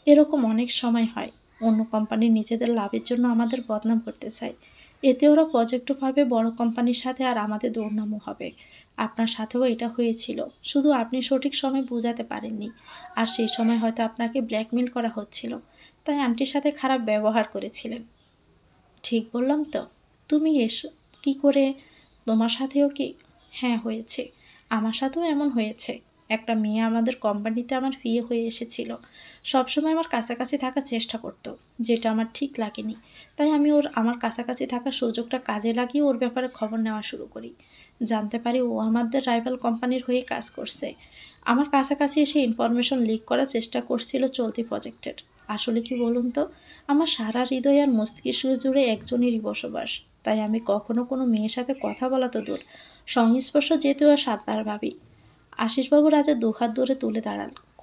এরকম অনেক সময় হয়, অন্য কোম্পানি নিজেদের লাভের জন্য আমাদের বদনাম করতে চায়। এতে ওরা প্রজেক্টও পাবে বড় কোম্পানির সাথে, আর আমাদের দুর্নামও হবে। আপনার সাথেও এটা হয়েছিল, শুধু আপনি সঠিক সময় বোঝাতে পারেননি, আর সেই সময় হয়তো আপনাকে ব্ল্যাকমেল করা হচ্ছিল। তাই আন্টির সাথে খারাপ ব্যবহার করেছিলেন। ঠিক বললাম তো? তুমি এসো কী করে? তোমার সাথেও কি? হ্যাঁ হয়েছে, আমার সাথেও এমন হয়েছে। একটা মেয়ে আমাদের কোম্পানিতে আমার বিয়ে হয়ে এসেছিল, সবসময় আমার কাছাকাছি থাকার চেষ্টা করতো, যেটা আমার ঠিক লাগেনি। তাই আমি আমার কাছাকাছি থাকার সুযোগটা কাজে লাগিয়ে ওর ব্যাপারে খবর নেওয়া শুরু করি। জানতে পারি ও আমাদের রাইভাল কোম্পানির হয়ে কাজ করছে। আমার কাছাকাছি এসে ইনফরমেশন লিক করার চেষ্টা করছিল চলতি প্রজেক্টের। আসলে কি বলুন তো, আমার সারা হৃদয় আর মস্তিষ্ক জুড়ে একজনেরই বসবাস। তাই আমি কখনো কোনো মেয়ের সাথে কথা বলা তো দূর, সংস্পর্শ যেতেও আর 7 বার ভাবি। আশিসবাবু রাজের দুহাত ধরে তুলে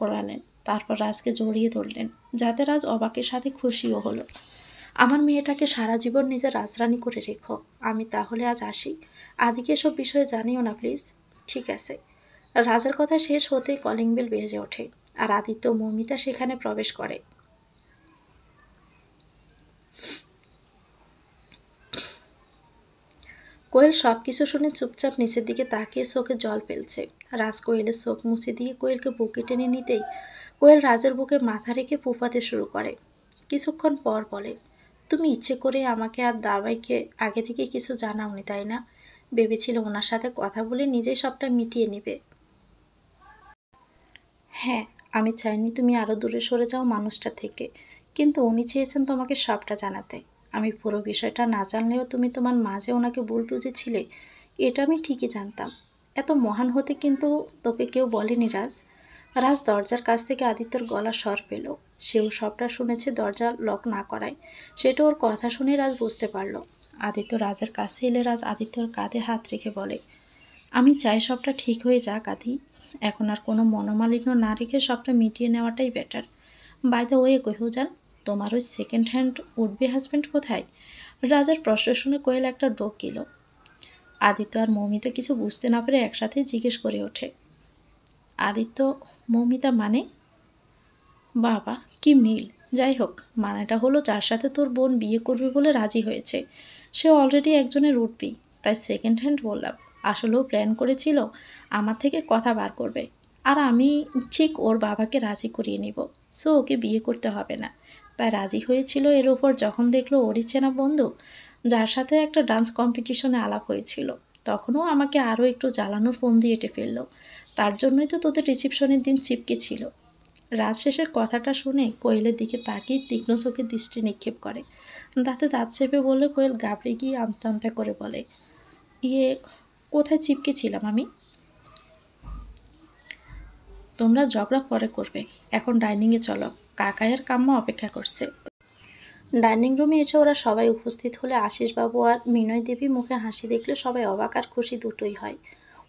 করালেন, তারপর রাজকে জড়িয়ে ধরলেন, যাতে রাজ অবাকের সাথে খুশিও হলো। আমার মেয়েটাকে সারা জীবন নিজের রাজরানি করে রেখো। আমি তাহলে আজ আসি। আদিকে এসব বিষয়ে জানিও না প্লিজ। ঠিক আছে। রাজার কথা শেষ হতেই কলিং বেল বেজে ওঠে, আর আদিত্য মৌমিতা সেখানে প্রবেশ করে। কোয়েল সব কিছু শুনে চুপচাপ নিচের দিকে তাকিয়ে চোখে জল ফেলছে। রাজ কোয়েলের চোখ মুছে দিয়ে কোয়েলকে বুকে টেনে নিতেই কোয়েল রাজের বুকে মাথা রেখে ফুফাতে শুরু করে। কিছুক্ষণ পর বলে, তুমি ইচ্ছে করে আমাকে আর দাবাইকে আগে থেকে কিছু জানাওনি, তাই না? ভেবেছিল ওনার সাথে কথা বলে নিজেই সবটা মিটিয়ে নেবে। হ্যাঁ, আমি চাইনি তুমি আরও দূরে সরে যাও মানুষটা থেকে, কিন্তু উনি চেয়েছেন তোমাকে সবটা জানাতে। আমি পুরো বিষয়টা না জানলেও তুমি তোমার মাঝে ওনাকে ভুল বুঝেছিলে, এটা আমি ঠিকই জানতাম। এত মহান হতে কিন্তু তোকে কেউ বলেনি রাজ। রাজ দরজার কাছ থেকে আদিত্যর গলা স্বর পেল। সেও সবটা শুনেছে দরজা লক না করায়। সেটা ওর কথা শুনে রাজ বুঝতে পারল। আদিত্য রাজের কাছে এলে রাজ আদিত্যর কাঁধে হাত রেখে বলে, আমি চাই সবটা ঠিক হয়ে যাক আদি। এখন আর কোনো মনোমালিন্য না রেখে সবটা মিটিয়ে নেওয়াটাই বেটার। বাই দ্য ওয়ে কহিউজান, তোমার ওই সেকেন্ড হ্যান্ড উঠবে হাজব্যান্ড কোথায়? রাজার প্রশ্ন শুনে কোয়েল একটা ডোক গেল। আদিত্য আর মৌমিতা কিছু বুঝতে না পেরে একসাথে জিজ্ঞেস করে ওঠে, আদিত্য মৌমিতা মানে? বাবা কি মিল! যাই হোক, মানেটা হলো যার সাথে তোর বোন বিয়ে করবে বলে রাজি হয়েছে সে অলরেডি একজনের উঠবি, তাই সেকেন্ড হ্যান্ড বললাম। আসলেও প্ল্যান করেছিল আমার থেকে কথা বার করবে, আর আমি ঠিক ওর বাবাকে রাজি করিয়ে নিব। সো ওকে বিয়ে করতে হবে না। তাই রাজি হয়েছিল এর ওপর যখন দেখলো ওরই চেনা বন্ধু, যার সাথে একটা ডান্স কম্পিটিশনে আলাপ হয়েছিল, তখনও আমাকে আরও একটু জ্বালানোর ফোন দিয়ে এঁটে ফেললো। তার জন্যই তো তোদের রিসেপশনের দিন চিপকে ছিল। রাজ শেষের কথাটা শুনে কোয়েলের দিকে তাকিয়ে তীক্ষ্ণ চোখে দৃষ্টি নিক্ষেপ করে। দাঁতে দাঁত চেপে বললে কোয়েল ঘাবড়ে গিয়ে আমতা আমতা করে বলে, ইয়ে, কোথায় চিপকে ছিলাম আমি? তোমরা ঝগড়া পরে করবে, এখন ডাইনিংয়ে চলো, কাকাইয়ের কাম্মা অপেক্ষা করছে। ডাইনিং রুমে এসে ওরা সবাই উপস্থিত হলে আশিসবাবু আর মিনয় দেবী মুখে হাসি দেখলে সবাই অবাক আর খুশি দুটোই হয়।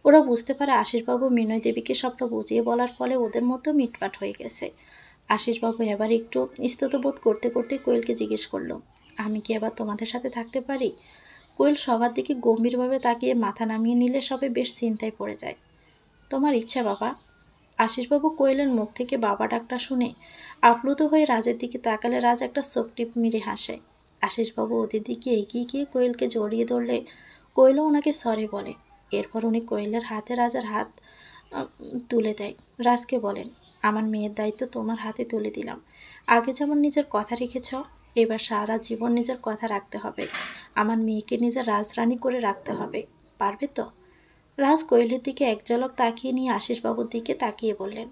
ওরা বুঝতে পারে আশিসবাবু মিনয় দেবীকে সবটা বুঝিয়ে বলার ফলে ওদের মধ্যেও মিটমাট হয়ে গেছে। আশিসবাবু এবার একটু স্ততবোধ করতে করতে কোয়েলকে জিজ্ঞেস করলো, আমি কি এবার তোমাদের সাথে থাকতে পারি? কোয়েল সবার দিকে গম্ভীরভাবে তাকিয়ে মাথা নামিয়ে নিলে সবাই বেশ চিন্তায় পড়ে যায়। তোমার ইচ্ছা বাবা। আশিসবাবু কোয়েলের মুখ থেকে বাবা ডাকটা শুনে আপ্লুত হয়ে রাজের দিকে তাকালে রাজ একটা চোখ টিপ মেরে হাসে। আশিসবাবু ওদের দিকে এগিয়ে গিয়ে কোয়েলকে জড়িয়ে ধরলে কোয়েলও ওনাকে সরি বলে। এরপর উনি কোয়েলের হাতে রাজার হাত তুলে দেয়। রাজকে বলেন, আমার মেয়ের দায়িত্ব তোমার হাতে তুলে দিলাম। আগে যেমন নিজের কথা রেখেছ, এবার সারা জীবন নিজের কথা রাখতে হবে। আমার মেয়েকে নিজের রাজরানী করে রাখতে হবে। পারবে তো? রাজ কোয়েলের দিকে এক ঝলক তাকিয়ে নিয়ে আশিসবাবুর দিকে তাকিয়ে বললেন,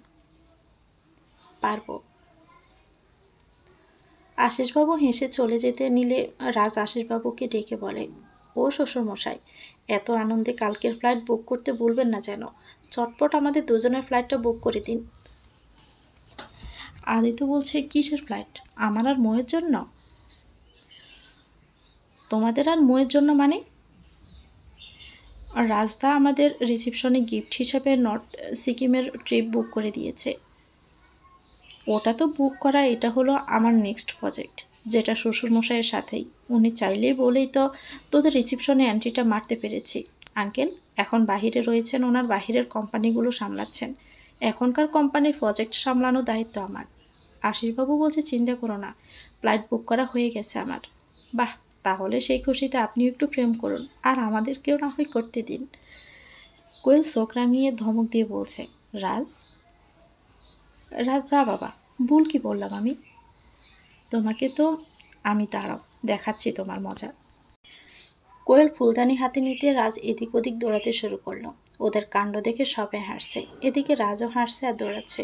পারবো। আশিসবাবু হেসে চলে যেতে নিলে রাজ আশিসবাবুকে ডেকে বলে, ও শ্বশুরমশাই, এত আনন্দে কালকের ফ্লাইট বুক করতে ভুলবেন না যেন। চটপট আমাদের দুজনের ফ্লাইটটা বুক করে দিন। আদিত্য বলছে, কিসের ফ্লাইট? আমার আর মোয়ের জন্য? তোমাদের আর মোয়ের জন্য মানে? রাজদা আমাদের রিসেপশনে গিফট হিসাবে নর্থ সিকিমের ট্রিপ বুক করে দিয়েছে। ওটা তো বুক করা, এটা হলো আমার নেক্সট প্রজেক্ট, যেটা শ্বশুরমশাইয়ের সাথেই। উনি চাইলেই বলেই তো তোদের রিসেপশনে এন্ট্রিটা মারতে পেরেছি। আঙ্কেল এখন বাহিরে রয়েছেন, ওনার বাহিরের কোম্পানিগুলো সামলাচ্ছেন। এখনকার কোম্পানির প্রজেক্ট সামলানোর দায়িত্ব আমার। আশিসবাবু বলছে, চিন্তা করো না, ফ্লাইট বুক করা হয়ে গেছে আমার। বাহ, তাহলে সেই খুশিতে আপনিও একটু প্রেম করুন, আর আমাদেরকেও না হয় করতে দিন। কোয়েল চোখ রাঙিয়ে ধমক দিয়ে বলছে, রাজ। রাজ যা বাবা, ভুল কি বললাম আমি? তোমাকে তো আমি দাঁড়াও, দেখাচ্ছি তোমার মজা। কোয়েল ফুলদানি হাতে নিতে রাজ এদিক ওদিক দৌড়াতে শুরু করলো। ওদের কাণ্ড দেখে সবাই হাসছে, এদিকে রাজও হাসছে আর দৌড়াচ্ছে।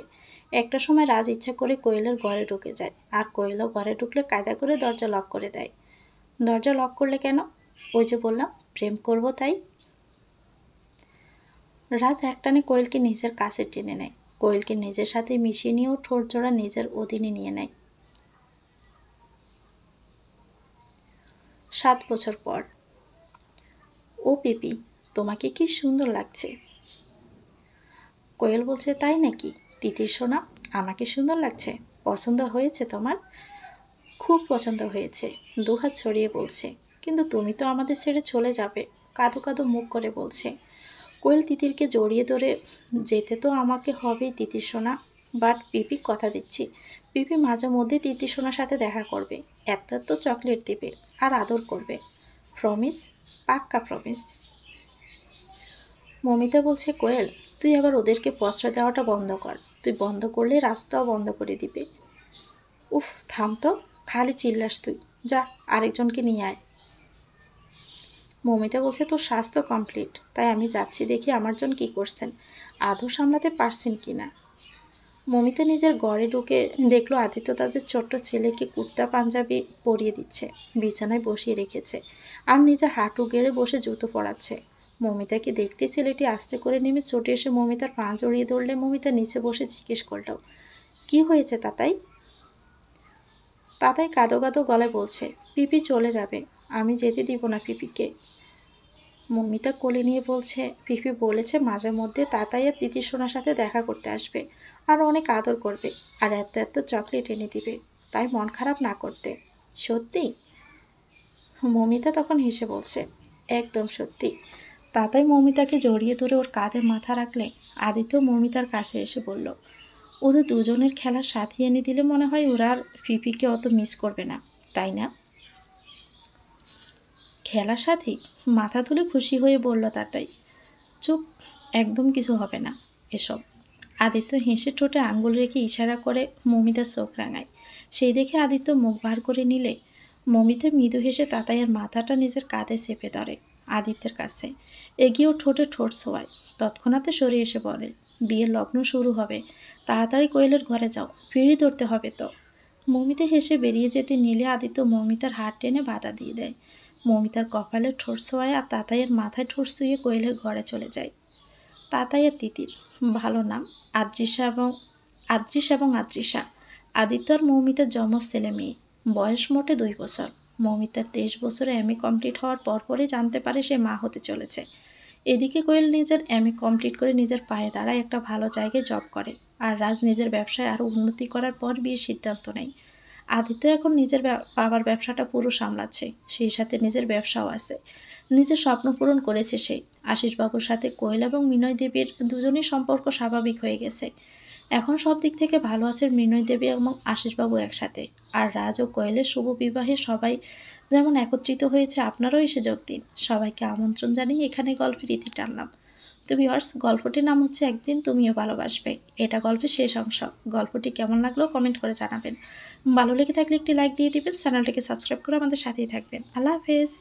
একটা সময় রাজ ইচ্ছা করে কোয়েলের ঘরে ঢুকে যায়, আর কোয়েলও ঘরে ঢুকলে কায়দা করে দরজা লক করে দেয়। দরজা লক করলে কেন? ওই যে বললাম প্রেম করব তাই। রাজ একটানে কোয়েলকে নিজের কাছে টেনে নেয়, কোয়েলকে নিজের সাথে মিশিয়ে নিয়েও ঠোঁট জোড়া নিজের অধীনে নিয়ে নেয়। 7 বছর পর। ও পিপি, তোমাকে কি সুন্দর লাগছে। কোয়েল বলছে, তাই নাকি তিতির সোনা? আমাকে সুন্দর লাগছে? পছন্দ হয়েছে তোমার? খুব পছন্দ হয়েছে, দুহাত ছড়িয়ে বলছে। কিন্তু তুমি তো আমাদের ছেড়ে চলে যাবে, কাঁদো কাঁদো মুখ করে বলছে। কোয়েল তিতিরকে জড়িয়ে ধরে, যেতে তো আমাকে হবেই তিতির সোনা, বাট পিপি কথা দিচ্ছি, পিপি মাঝে মধ্যে তিতির সোনার সাথে দেখা করবে, এত এত চকলেট দেবে আর আদর করবে। প্রমিস? পাক্কা প্রমিস। মমিতা বলছে, কোয়েল তুই আবার ওদেরকে প্রশ্রয় দেওয়াটা বন্ধ কর, তুই বন্ধ করলে রাস্তাও বন্ধ করে দিবে। উফ থাম তো, খালি চিল্লাস তুই, যা আরেকজনকে নিয়ে আয়। মমিতা বলছে, তোর স্বাস্থ্য কমপ্লিট, তাই আমি যাচ্ছি দেখি আমার জন কী করছেন, আদৌ সামলাতে পারছেন কি না। মমিতা নিজের ঘরে ঢুকে দেখলো আদিত্য তাদের ছোট্ট ছেলেকে কুর্তা পাঞ্জাবি পরিয়ে দিচ্ছে, বিছানায় বসিয়ে রেখেছে, আর নিজে হাঁটু গেড়ে বসে জুতো পরাচ্ছে। মমিতাকে দেখতে ছেলেটি আস্তে করে নেমে ছুটে এসে মমিতার পা জড়িয়ে ধরলে মমিতা নিচে বসে জিজ্ঞেস করল, কি হয়েছে তাতাই? তাতাই কাঁদো কাঁদো গলায় বলছে, পিপি চলে যাবে, আমি যেতে দিব না পিপিকে। মমিতা কোলে নিয়ে বলছে, পিপি বলেছে মাঝে মধ্যে তাতাইয়ের তিতির সোনার সাথে দেখা করতে আসবে, আর অনেক আদর করবে, আর এত এত চকলেট এনে দিবে, তাই মন খারাপ না করতে। সত্যি? মমিতা তখন হেসে বলছে, একদম সত্যি। তাতাই মমিতাকে জড়িয়ে ধরে ওর কাঁধে মাথা রাখলে আদিত্য মমিতার কাছে এসে বলল, ওদের দুজনের খেলার সাথী এনে দিলে মনে হয় ওরা আর পিপিকে অত মিস করবে না, তাই না? খেলার সাথী? মাথা তুলে খুশি হয়ে বলল তাতাই। চুপ, একদম কিছু হবে না এসব। আদিত্য হেসে ঠোঁটে আঙ্গুল রেখে ইশারা করে মমিতার চোখ রাঙায়, সেই দেখে আদিত্য মুখ বার করে নিলে মমিতা মৃদু হেসে তাতাইয়ের মাথাটা নিজের কাঁধে চেপে ধরে আদিত্যের কাছে এগিয়েও ঠোঁটে ঠোঁট ছোঁয়ায়। তৎক্ষণাতে সরে এসে বলে, বিয়ের লগ্ন শুরু হবে, তাড়াতাড়ি কোয়েলের ঘরে যাও, ফিরি ধরতে হবে তো। মমিতা হেসে বেরিয়ে যেতে নিলে আদিত্য মমিতার হাত টেনে বাধা দিয়ে দেয়। মমিতার কপালে ঠোঁট ছোঁয়ায় আর তাতাইয়ের মাথায় ঠোঁট ছুঁয়ে কোয়েলের ঘরে চলে যায়। তাতাইয়ের তিতির, ভালো নাম, আদ্রিস এবং আদ্রিসা। আদিত্য আর মৌমিতার যমজ ছেলে মেয়ে, বয়স মোটে 2 বছর। মৌমিতার 23 বছরে এমএ কমপ্লিট হওয়ার পরপরই জানতে পারে সে মা হতে চলেছে। এদিকে কোয়েল নিজের এমএ কমপ্লিট করে নিজের পায়ে দাঁড়ায় একটা ভালো জায়গায় জব করে, আর রাজ নিজের ব্যবসায় আরও উন্নতি করার পর বিয়ের সিদ্ধান্ত নেয়। আদিত্য এখন নিজের বাবার ব্যবসাটা পুরো সামলাচ্ছে, সেই সাথে নিজের ব্যবসাও আছে। নিজের স্বপ্ন পূরণ করেছে সে। আশিসবাবুর সাথে কোয়েল এবং মৃণয় দেবীর দুজনের সম্পর্ক স্বাভাবিক হয়ে গেছে। এখন সব দিক থেকে ভালো আছে মৃণয় দেবী এবং আশিসবাবু একসাথে। আর রাজ ও কোয়েলের শুভ বিবাহে সবাই যেমন একত্রিত হয়েছে, আপনারাও এসে যোগ দিন। সবাইকে আমন্ত্রণ জানিয়ে এখানে গল্পের ইতি টানলাম। তো ভিউয়ার্স, গল্পটির নাম হচ্ছে একদিন তুমিও ভালোবাসবে। এটা গল্পের শেষ অংশ। গল্পটি কেমন লাগলো কমেন্ট করে জানাবেন। ভালো লেগে থাকলে একটি লাইক দিয়ে দিবেন, চ্যানেলটিকে সাবস্ক্রাইব করে আমাদের সাথেই থাকবেন। আল্লাহ হাফেজ।